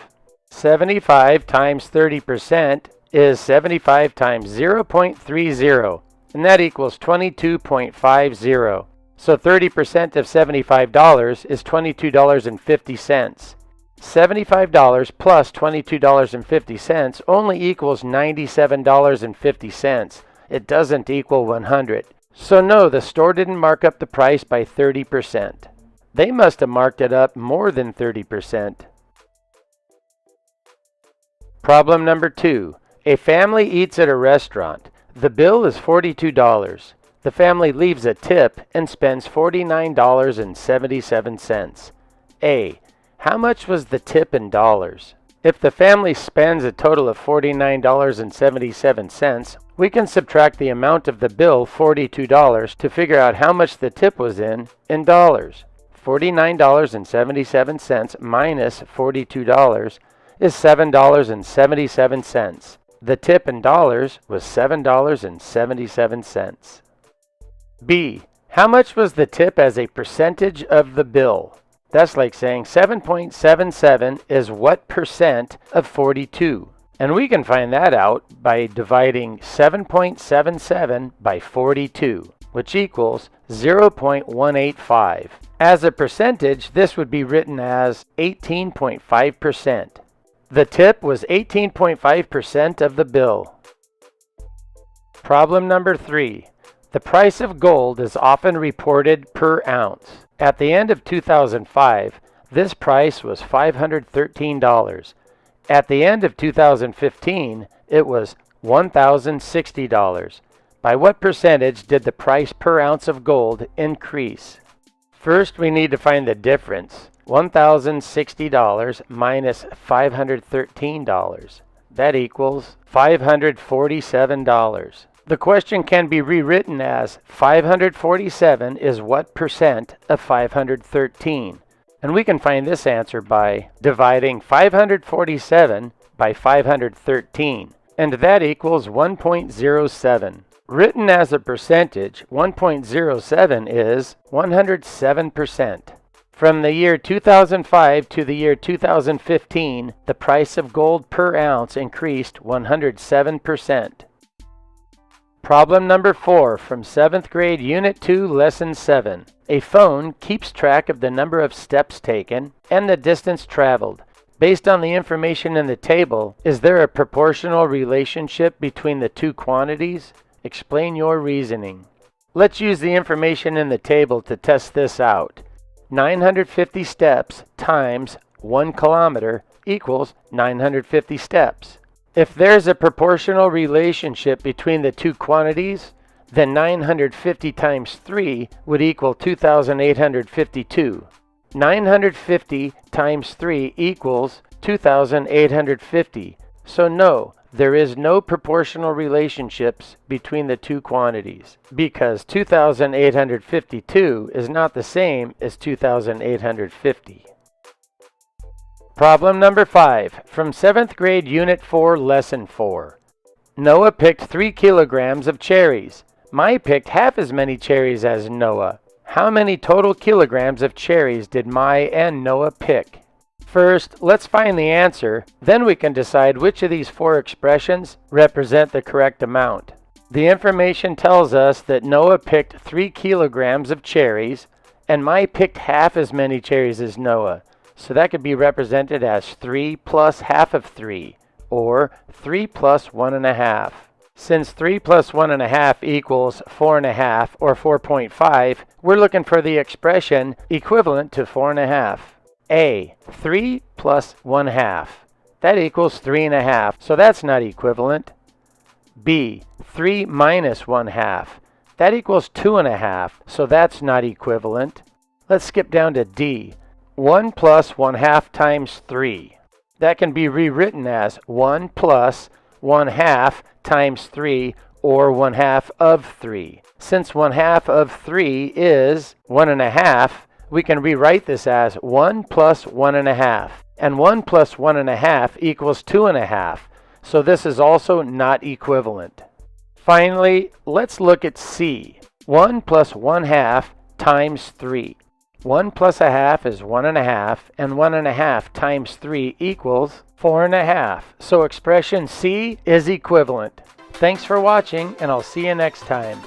75 times 30% is 75 times 0.30, and that equals 22.50. So 30% of $75 is $22.50. $75 plus $22.50 only equals $97.50. It doesn't equal 100. So no, the store didn't mark up the price by 30%. They must have marked it up more than 30%. Problem number 2. A family eats at a restaurant. The bill is $42. The family leaves a tip and spends $49.77. A. How much was the tip in dollars? If the family spends a total of $49.77, we can subtract the amount of the bill, $42, to figure out how much the tip was in dollars. $49.77 minus $42 is $7.77. The tip in dollars was $7.77. B. How much was the tip as a percentage of the bill? That's like saying 7.77 is what percent of 42? And we can find that out by dividing 7.77 by 42, which equals 0.185. As a percentage, this would be written as 18.5%. The tip was 18.5% of the bill. Problem number 3. The price of gold is often reported per ounce. At the end of 2005, this price was $513. At the end of 2015, it was $1,060. By what percentage did the price per ounce of gold increase? First, we need to find the difference. $1,060 minus $513. That equals $547. The question can be rewritten as 547 is what percent of 513? And we can find this answer by dividing 547 by 513. And that equals 1.07. Written as a percentage, 1.07 is 107%. From the year 2005 to the year 2015, the price of gold per ounce increased 107%. Problem number 4 from 7th grade Unit 2, Lesson 7. A phone keeps track of the number of steps taken and the distance traveled. Based on the information in the table, is there a proportional relationship between the two quantities? Explain your reasoning. Let's use the information in the table to test this out. 950 steps times 1 kilometer equals 950 steps. If there's a proportional relationship between the two quantities, then 950 times 3 would equal 2,852. 950 times 3 equals 2,850. So no, there is no proportional relationships between the two quantities, because 2,852 is not the same as 2,850. Problem number 5 from 7th grade Unit 4, Lesson 4. Noah picked 3 kilograms of cherries. Mai picked half as many cherries as Noah. How many total kilograms of cherries did Mai and Noah pick? First, let's find the answer, then we can decide which of these 4 expressions represent the correct amount. The information tells us that Noah picked 3 kilograms of cherries, and Mai picked half as many cherries as Noah. So that could be represented as 3 plus half of 3, or 3 plus 1.5. Since 3 plus 1.5 equals 4.5, or 4.5, we're looking for the expression equivalent to 4.5. A. 3 plus 1/2. That equals 3.5, so that's not equivalent. B. 3 minus 1/2. That equals 2.5, so that's not equivalent. Let's skip down to D. 1 plus 1/2 times 3. That can be rewritten as 1 plus 1/2 times 3, or 1/2 of 3. Since 1/2 of 3 is 1.5, we can rewrite this as 1 plus 1.5. And 1 plus 1.5 equals 2.5. So this is also not equivalent. Finally, let's look at C. 1 plus 1/2 times 3. 1 plus 1/2 is 1.5, and 1.5 times 3 equals 4.5. So expression C is equivalent. Thanks for watching, and I'll see you next time.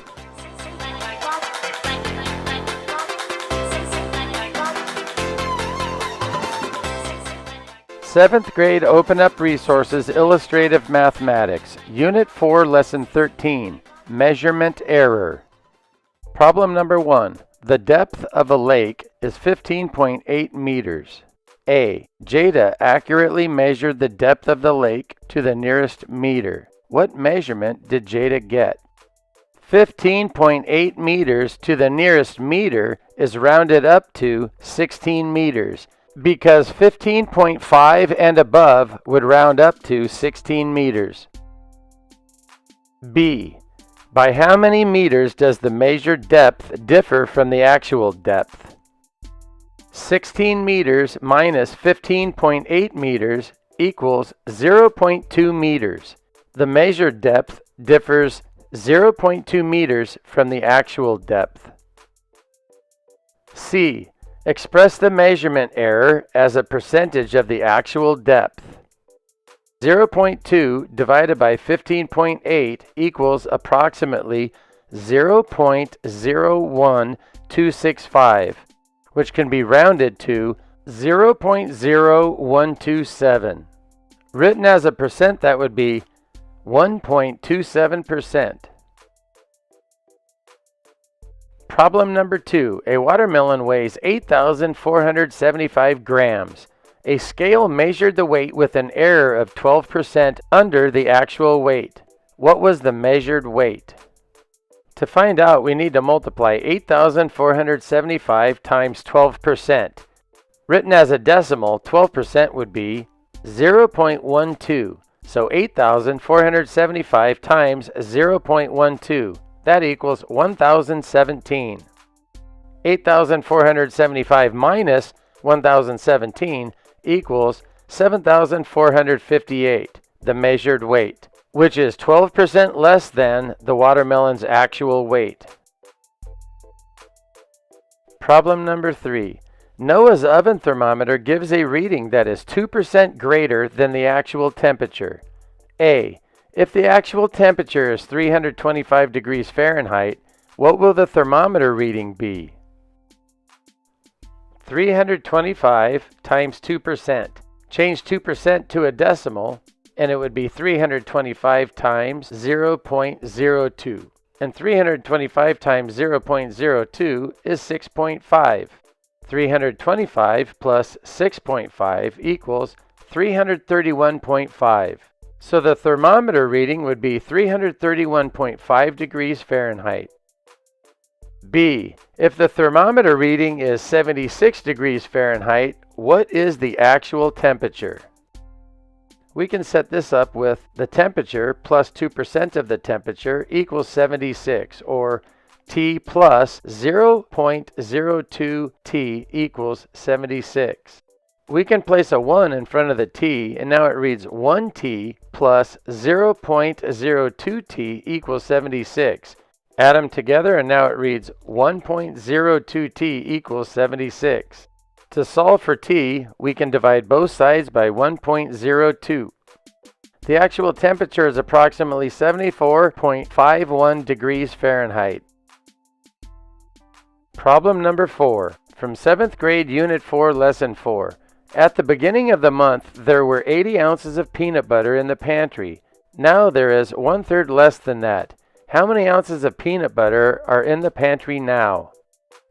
Seventh grade Open Up Resources Illustrative Mathematics, Unit 4, Lesson 13, Measurement Error. Problem number 1. The depth of a lake is 15.8 meters. A. Jada accurately measured the depth of the lake to the nearest meter. What measurement did Jada get? 15.8 meters to the nearest meter is rounded up to 16 meters because 15.5 and above would round up to 16 meters. B. By how many meters does the measured depth differ from the actual depth? 16 meters minus 15.8 meters equals 0.2 meters. The measured depth differs 0.2 meters from the actual depth. C. Express the measurement error as a percentage of the actual depth. 0.2 divided by 15.8 equals approximately 0.01265, which can be rounded to 0.0127. Written as a percent, that would be 1.27%. Problem number 2. A watermelon weighs 8,475 grams. A scale measured the weight with an error of 12% under the actual weight. What was the measured weight? To find out, we need to multiply 8,475 times 12%. Written as a decimal, 12% would be 0.12. So 8,475 times 0.12. That equals 1,017. 8,475 minus 1,017 equals 7,458, the measured weight, which is 12% less than the watermelon's actual weight. Problem number 3. Noah's oven thermometer gives a reading that is 2% greater than the actual temperature. A. If the actual temperature is 325 degrees Fahrenheit, what will the thermometer reading be? 325 times 2%. Change 2% to a decimal, and it would be 325 times 0.02. And 325 times 0.02 is 6.5. 325 plus 6.5 equals 331.5. So the thermometer reading would be 331.5 degrees Fahrenheit. B. If the thermometer reading is 76 degrees Fahrenheit, what is the actual temperature? We can set this up with the temperature plus 2% of the temperature equals 76, or T plus 0.02 T equals 76. We can place a 1 in front of the T, and now it reads 1T plus 0.02 T equals 76. Add them together, and now it reads 1.02 T equals 76. To solve for T, we can divide both sides by 1.02. The actual temperature is approximately 74.51 degrees Fahrenheit. Problem number 4, from 7th grade Unit 4, Lesson 4. At the beginning of the month, there were 80 ounces of peanut butter in the pantry. Now there is 1/3 less than that. How many ounces of peanut butter are in the pantry now?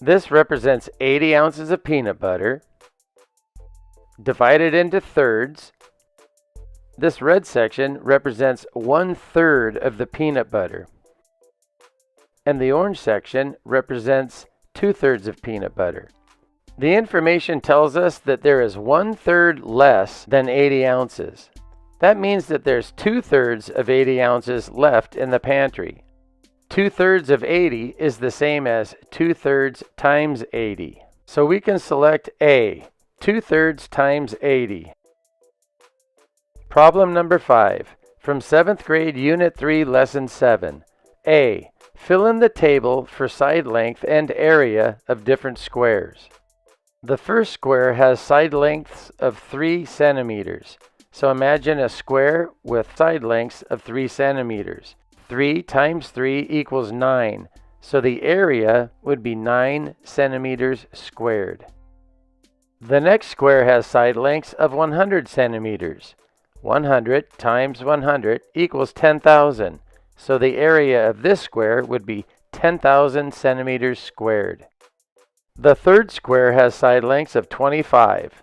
This represents 80 ounces of peanut butter divided into thirds. This red section represents 1/3 of the peanut butter. And the orange section represents 2/3 of peanut butter. The information tells us that there is 1/3 less than 80 ounces. That means that there's 2/3 of 80 ounces left in the pantry. 2/3 of 80 is the same as 2/3 times 80. So we can select A, 2/3 times 80. Problem number 5, from 7th grade, Unit 3, Lesson 7. A, fill in the table for side length and area of different squares. The first square has side lengths of 3 centimeters. So imagine a square with side lengths of 3 centimeters. 3 times 3 equals 9. So the area would be 9 centimeters squared. The next square has side lengths of 100 centimeters. 100 times 100 equals 10,000. So the area of this square would be 10,000 centimeters squared. The third square has side lengths of 25.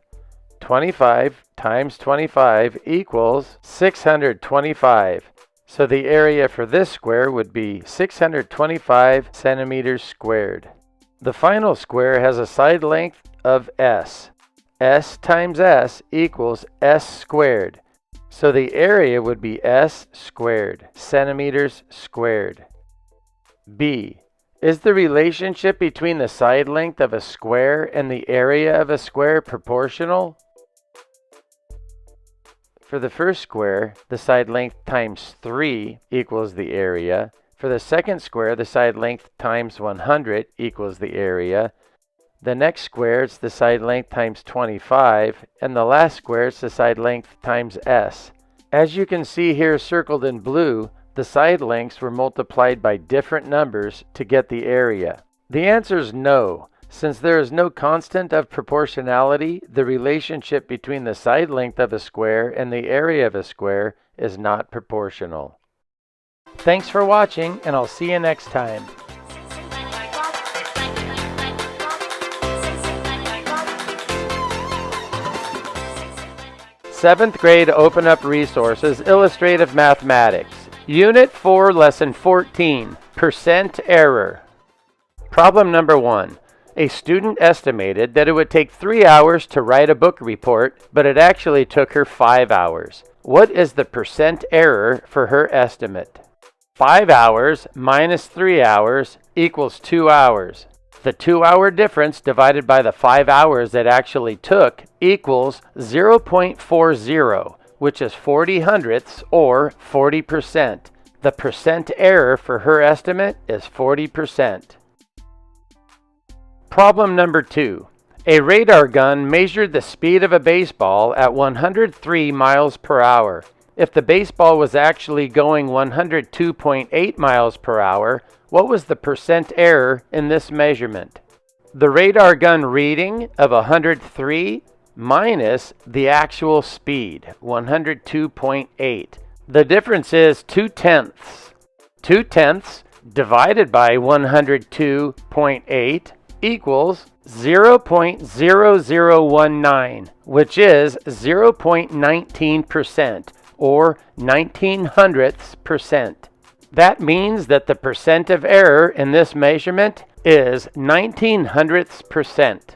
25 times 25 equals 625. So the area for this square would be 625 centimeters squared. The final square has a side length of S. S times S equals S squared. So the area would be S squared, centimeters squared. B. Is the relationship between the side length of a square and the area of a square proportional? For the first square, the side length times 3 equals the area. For the second square, the side length times 100 equals the area. The next square is the side length times 25, and the last square is the side length times S. As you can see here circled in blue, the side lengths were multiplied by different numbers to get the area. The answer is no. Since there is no constant of proportionality, the relationship between the side length of a square and the area of a square is not proportional. Thanks for watching, and I'll see you next time. Seventh grade Open Up Resources, Illustrative Mathematics. Unit 4, Lesson 14, Percent Error. Problem number 1. A student estimated that it would take 3 hours to write a book report, but it actually took her 5 hours. What is the percent error for her estimate? 5 hours minus 3 hours equals 2 hours. The 2-hour difference divided by the 5 hours it actually took equals 0.40, which is 40 hundredths or 40%. The percent error for her estimate is 40%. Problem number 2. A radar gun measured the speed of a baseball at 103 miles per hour. If the baseball was actually going 102.8 miles per hour, what was the percent error in this measurement? The radar gun reading of 103 minus the actual speed, 102.8. The difference is 2/10. 2/10 divided by 102.8 equals 0.0019, which is 0.19%, or 19 hundredths percent. That means that the percent of error in this measurement is 19 hundredths percent.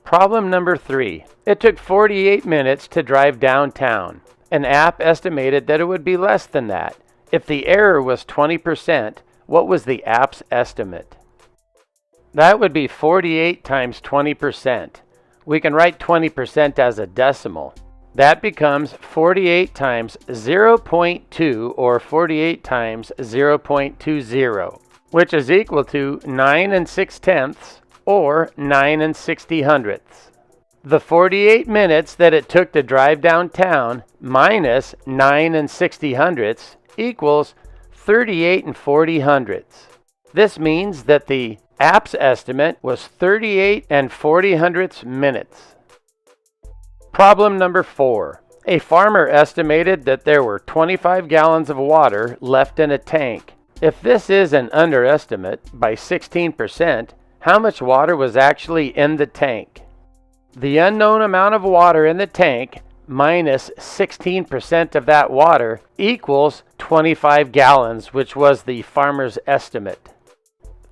Problem number 3. It took 48 minutes to drive downtown. An app estimated that it would be less than that. If the error was 20%, what was the app's estimate? That would be 48 times 20%. We can write 20% as a decimal. That becomes 48 times 0.2, or 48 times 0.20, which is equal to 9 6/10, or 9 60 hundredths. The 48 minutes that it took to drive downtown minus 9 60 hundredths equals 38 40 hundredths. This means that the app's estimate was 38 40 hundredths minutes. Problem number 4. A farmer estimated that there were 25 gallons of water left in a tank. If this is an underestimate by 16%, how much water was actually in the tank? The unknown amount of water in the tank minus 16% of that water equals 25 gallons, which was the farmer's estimate.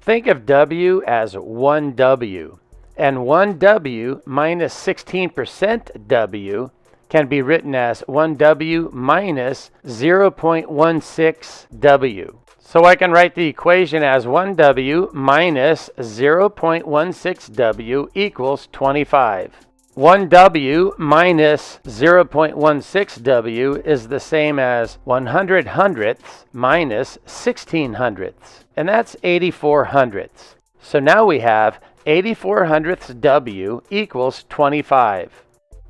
Think of W as 1W, and 1W minus 16% W can be written as 1W minus 0.16W. So I can write the equation as 1W minus 0.16W equals 25. 1W minus 0.16W is the same as 100 hundredths minus 16 hundredths, and that's 84 hundredths. So now we have 84 hundredths W equals 25.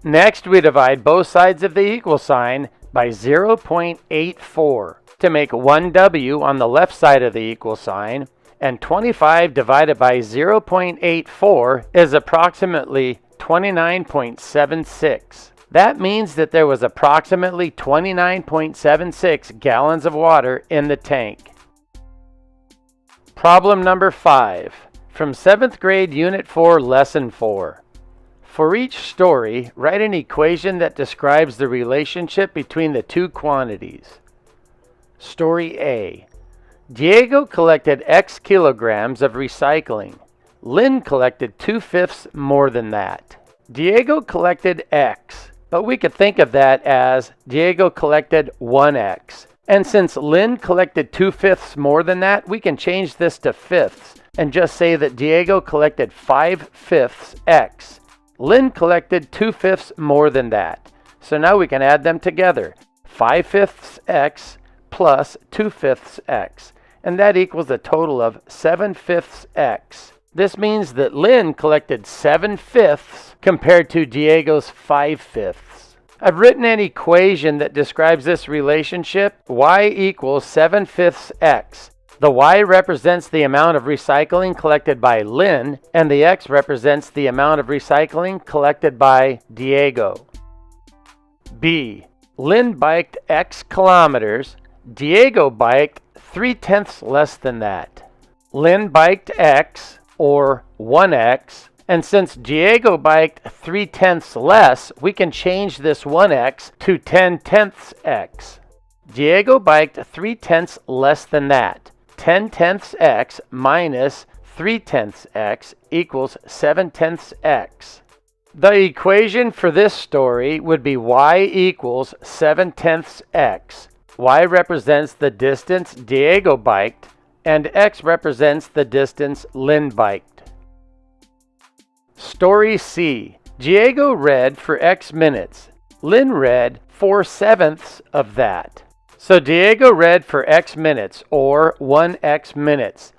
Next, we divide both sides of the equal sign by 0.84 to make 1W on the left side of the equal sign, and 25 divided by 0.84 is approximately 29.76. That means that there was approximately 29.76 gallons of water in the tank. Problem number 5 from 7th grade Unit 4, Lesson 4. For each story, write an equation that describes the relationship between the two quantities. Story A. Diego collected X kilograms of recycling. Lynn collected 2/5 more than that. Diego collected X, but we could think of that as Diego collected 1X. And since Lynn collected 2/5 more than that, we can change this to fifths and just say that Diego collected 5/5 X. Lynn collected 2/5 more than that. So now we can add them together. 5/5 X plus 2/5 X. And that equals a total of 7/5 X. This means that Lynn collected 7/5 compared to Diego's 5/5. I've written an equation that describes this relationship. Y equals 7/5 X. The Y represents the amount of recycling collected by Lynn, and the X represents the amount of recycling collected by Diego. B. Lynn biked X kilometers. Diego biked 3/10 less than that. Lynn biked X, or 1X, and since Diego biked 3/10 less, we can change this 1X to 10/10 X. Diego biked 3/10 less than that. 10/10 X minus 3/10 X equals 7/10 X. The equation for this story would be Y equals 7/10 X. Y represents the distance Diego biked, and X represents the distance Lynn biked. Story C. Diego read for X minutes. Lynn read 4/7 of that. So Diego read for X minutes, or 1X minutes.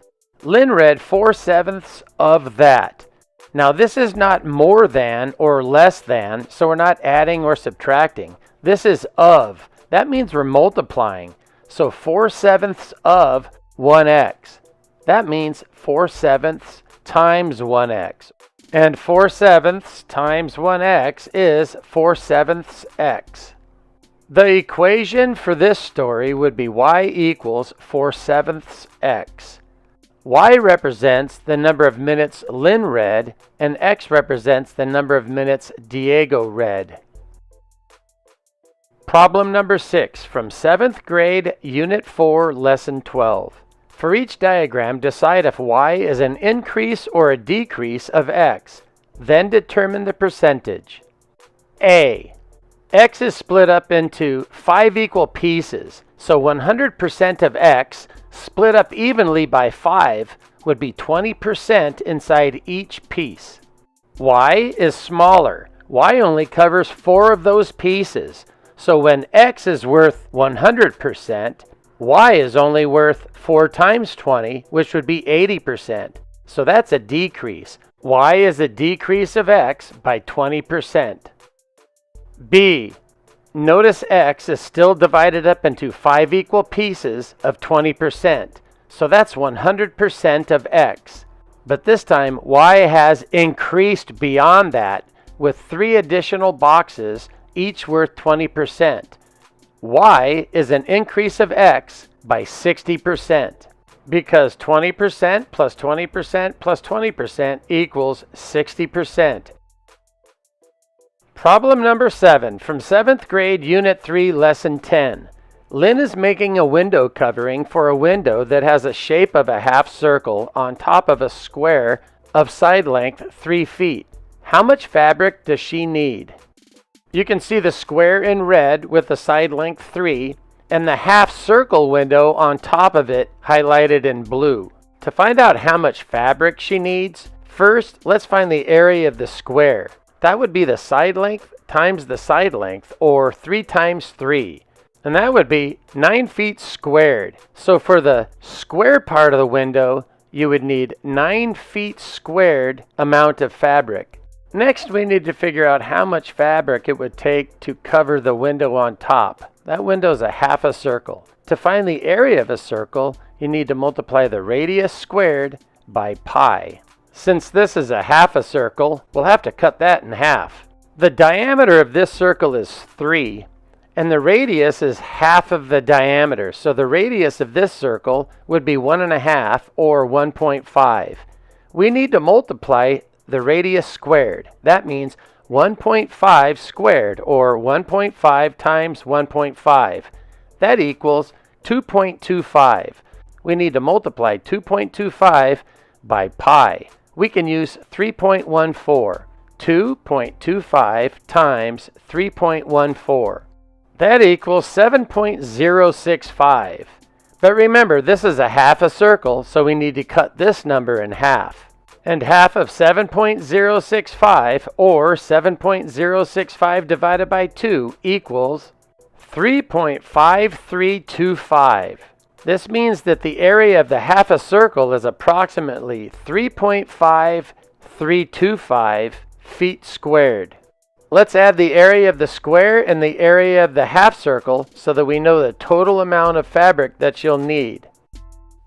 Lynn read 4/7 of that. Now this is not more than or less than, so we're not adding or subtracting. This is of. That means we're multiplying. So 4/7 of 1X. That means 4/7 times 1X. And 4/7 times 1X is 4/7 X. The equation for this story would be Y equals 4/7 X. Y represents the number of minutes Lynn read, and X represents the number of minutes Diego read. Problem number 6 from 7th grade, Unit 4, Lesson 12. For each diagram, decide if Y is an increase or a decrease of X. Then determine the percentage. A. X is split up into 5 equal pieces, so 100% of X split up evenly by 5 would be 20% inside each piece. Y is smaller. Y only covers 4 of those pieces. So when X is worth 100%, Y is only worth 4 times 20, which would be 80%. So that's a decrease. Y is a decrease of X by 20%. B. Notice X is still divided up into 5 equal pieces of 20%. So that's 100% of X. But this time, Y has increased beyond that with 3 additional boxes, each worth 20%. Y is an increase of X by 60%, because 20% plus 20% plus 20% equals 60%. Problem number 7 from 7th grade, Unit 3, Lesson 10. Lynn is making a window covering for a window that has a shape of a half circle on top of a square of side length 3 feet. How much fabric does she need? You can see the square in red with the side length 3 and the half circle window on top of it highlighted in blue. To find out how much fabric she needs, first let's find the area of the square. That would be the side length times the side length, or 3 times 3. And that would be 9 feet squared. So for the square part of the window, you would need 9 feet squared amount of fabric. Next, we need to figure out how much fabric it would take to cover the window on top. That window is a half a circle. To find the area of a circle, you need to multiply the radius squared by pi. Since this is a half a circle, we'll have to cut that in half. The diameter of this circle is 3, and the radius is half of the diameter. So the radius of this circle would be 1.5 or 1.5. We need to multiply the radius squared. That means 1.5 squared, or 1.5 times 1.5. That equals 2.25. We need to multiply 2.25 by pi. We can use 3.14. 2.25 times 3.14. That equals 7.065. But remember, this is a half a circle, so we need to cut this number in half. And half of 7.065, or 7.065 divided by 2, equals 3.5325. This means that the area of the half a circle is approximately 3.5325 feet squared. Let's add the area of the square and the area of the half circle so that we know the total amount of fabric that you'll need.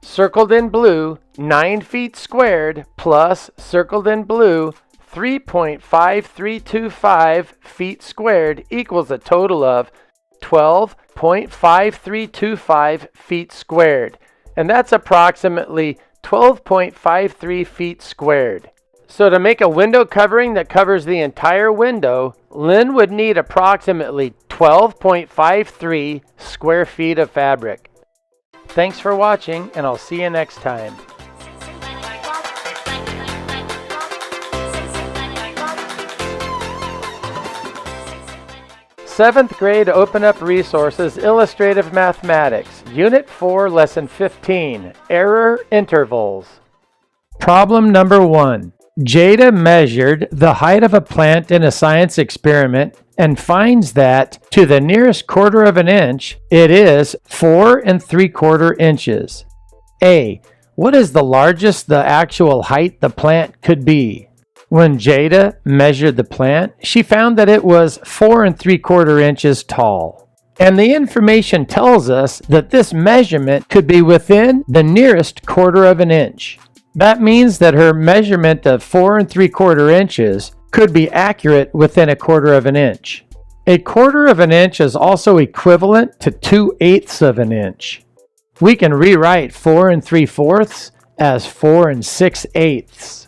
Circled in blue, 9 feet squared, plus circled in blue, 3.5325 feet squared equals a total of 12.5325 feet squared. And that's approximately 12.53 feet squared. So to make a window covering that covers the entire window, Lynn would need approximately 12.53 square feet of fabric. Thanks for watching, and I'll see you next time. Seventh grade Open Up Resources, Illustrative Mathematics, Unit 4, Lesson 15, Error Intervals. Problem number 1. Jada measured the height of a plant in a science experiment and finds that to the nearest quarter of an inch, it is 4 3/4 inches. A. What is the largest the actual height the plant could be? When Jada measured the plant, she found that it was 4 3/4 inches tall. And the information tells us that this measurement could be within the nearest quarter of an inch. That means that her measurement of 4 3/4 inches could be accurate within a quarter of an inch. A quarter of an inch is also equivalent to 2/8 of an inch. We can rewrite 4 3/4 as 4 6/8.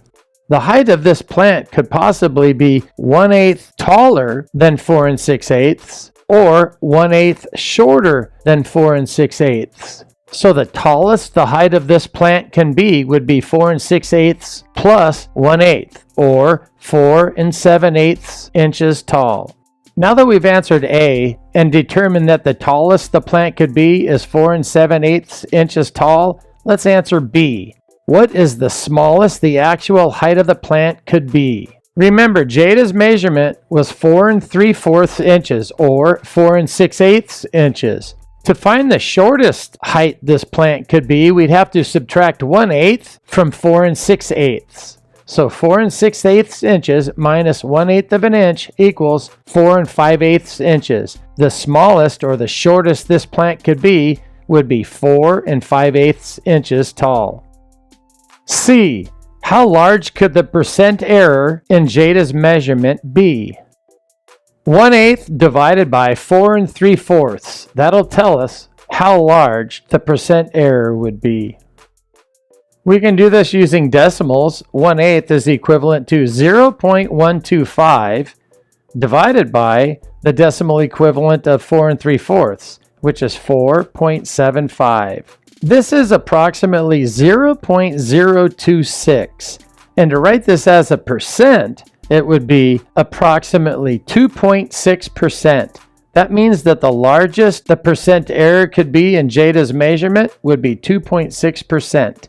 The height of this plant could possibly be 1/8 taller than 4 6/8, or 1/8 shorter than 4 6/8. So the tallest the height of this plant can be would be 4 6/8 plus 1/8, or 4 7/8 inches tall. Now that we've answered A and determined that the tallest the plant could be is 4 7/8 inches tall, let's answer B. What is the smallest the actual height of the plant could be? Remember, Jada's measurement was 4 3/4 inches, or 4 6/8 inches. To find the shortest height this plant could be, we'd have to subtract 1/8 from 4 6/8. So 4 6/8 inches minus 1/8 of an inch equals 4 5/8 inches. The smallest, or the shortest this plant could be, would be 4 5/8 inches tall. C. How large could the percent error in Jada's measurement be? 1/8 divided by 4 3/4. That'll tell us how large the percent error would be. We can do this using decimals. 1/8 is equivalent to 0.125 divided by the decimal equivalent of 4 3/4, which is 4.75. This is approximately 0.026. And to write this as a percent, it would be approximately 2.6%. That means that the largest the percent error could be in Jada's measurement would be 2.6%.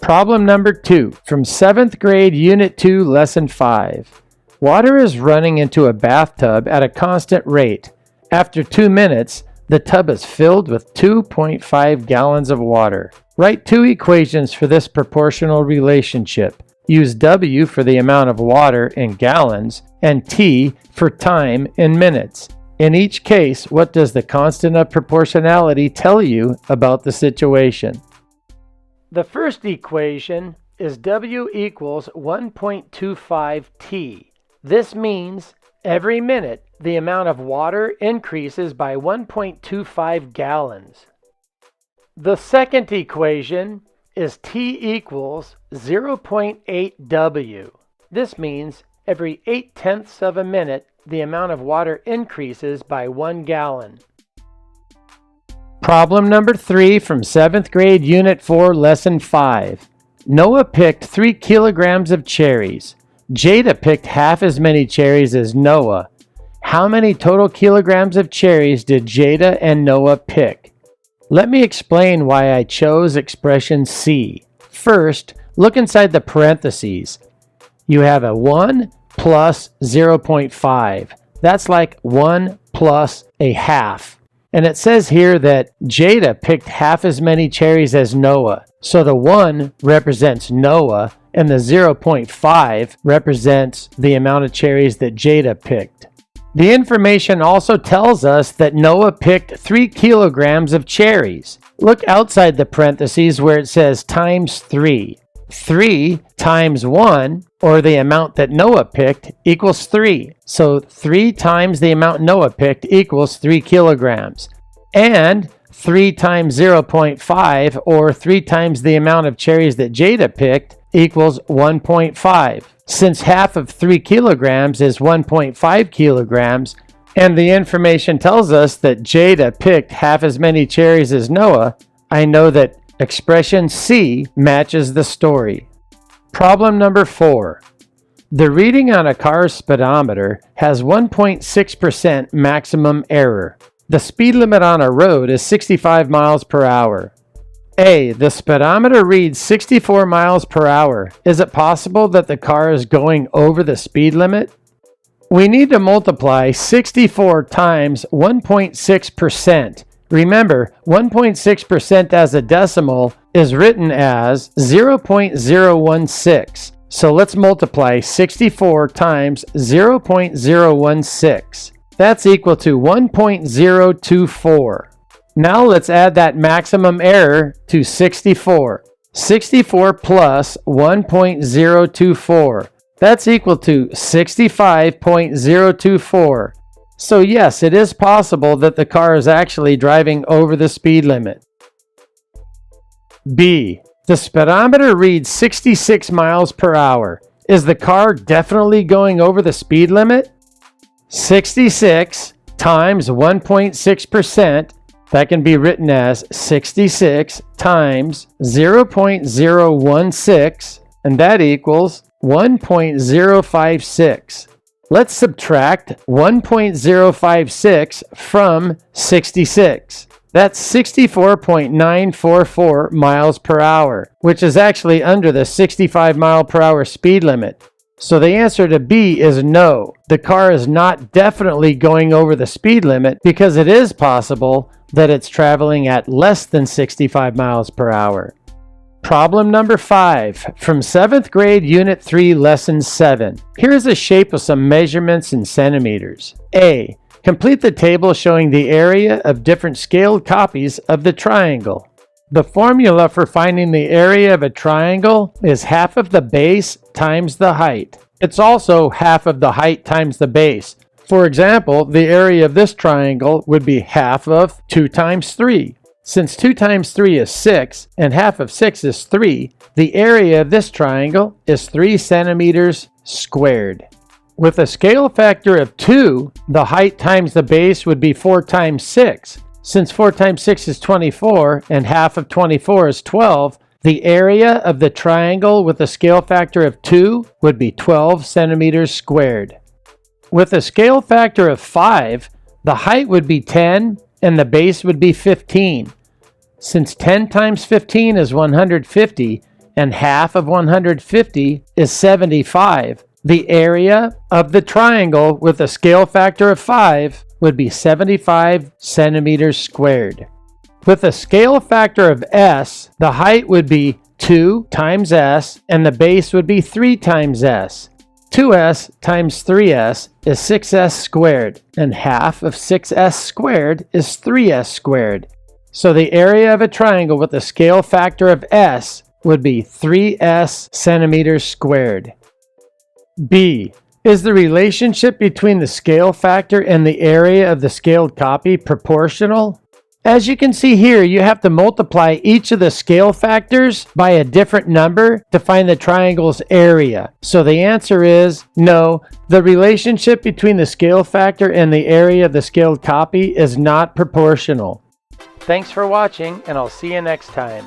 Problem number 2 from 7th grade, Unit 2, Lesson 5. Water is running into a bathtub at a constant rate. After 2 minutes, the tub is filled with 2.5 gallons of water. Write 2 equations for this proportional relationship. Use W for the amount of water in gallons and T for time in minutes. In each case, what does the constant of proportionality tell you about the situation? The first equation is W equals 1.25 T. This means every minute the amount of water increases by 1.25 gallons. The second equation is T equals 0.8 W. This means every 8/10 of a minute the amount of water increases by 1 gallon. Problem number 3 from 7th grade, Unit 4, Lesson 5. Noah picked 3 kilograms of cherries. Jada picked half as many cherries as Noah. How many total kilograms of cherries did Jada and Noah pick? Let me explain why I chose expression C. First, look inside the parentheses. You have a 1 plus 0.5. That's like 1 plus a half. And it says here that Jada picked half as many cherries as Noah. So the 1 represents Noah, and the 0.5 represents the amount of cherries that Jada picked. The information also tells us that Noah picked 3 kilograms of cherries. Look outside the parentheses where it says times 3. 3 times 1, or the amount that Noah picked, equals 3. So 3 times the amount Noah picked equals 3 kilograms. And 3 times 0.5, or 3 times the amount of cherries that Jada picked, equals 1.5. Since half of 3 kilograms is 1.5 kilograms, and the information tells us that Jada picked half as many cherries as Noah, I know that expression C matches the story. Problem number 4. The reading on a car's speedometer has 1.6% maximum error. The speed limit on a road is 65 miles per hour. A. The speedometer reads 64 miles per hour. Is it possible that the car is going over the speed limit? We need to multiply 64 times 1.6%. Remember, 1.6% as a decimal is written as 0.016. So let's multiply 64 times 0.016. That's equal to 1.024. Now let's add that maximum error to 64. 64 plus 1.024. That's equal to 65.024. So yes, it is possible that the car is actually driving over the speed limit. B. The speedometer reads 66 miles per hour. Is the car definitely going over the speed limit? 66 times 1.6%, that can be written as 66 times 0.016, and that equals 1.056. Let's subtract 1.056 from 66. That's 64.944 miles per hour, which is actually under the 65 mile per hour speed limit. So the answer to B is no. The car is not definitely going over the speed limit because it is possible that it's traveling at less than 65 miles per hour. Problem number 5 from 7th grade, Unit 3, Lesson 7. Here's a shape with some measurements in centimeters. A. Complete the table showing the area of different scaled copies of the triangle. The formula for finding the area of a triangle is half of the base times the height. It's also half of the height times the base. For example, the area of this triangle would be half of 2 times 3. Since 2 times 3 is 6 and half of 6 is 3, the area of this triangle is 3 centimeters squared. With a scale factor of 2, the height times the base would be 4 times 6. Since 4 times 6 is 24 and half of 24 is 12, The area of the triangle with a scale factor of 2 would be 12 centimeters squared. With a scale factor of 5, the height would be 10 and the base would be 15. Since 10 times 15 is 150 and half of 150 is 75, the area of the triangle with a scale factor of 5 would be 75 centimeters squared. With a scale factor of s, the height would be 2 times s and the base would be 3 times s. 2s times 3s is 6s squared, and half of 6s squared is 3s squared. So the area of a triangle with a scale factor of s would be 3s centimeters squared. B. Is the relationship between the scale factor and the area of the scaled copy proportional? As you can see here, you have to multiply each of the scale factors by a different number to find the triangle's area. So the answer is no, the relationship between the scale factor and the area of the scaled copy is not proportional. Thanks for watching, and I'll see you next time.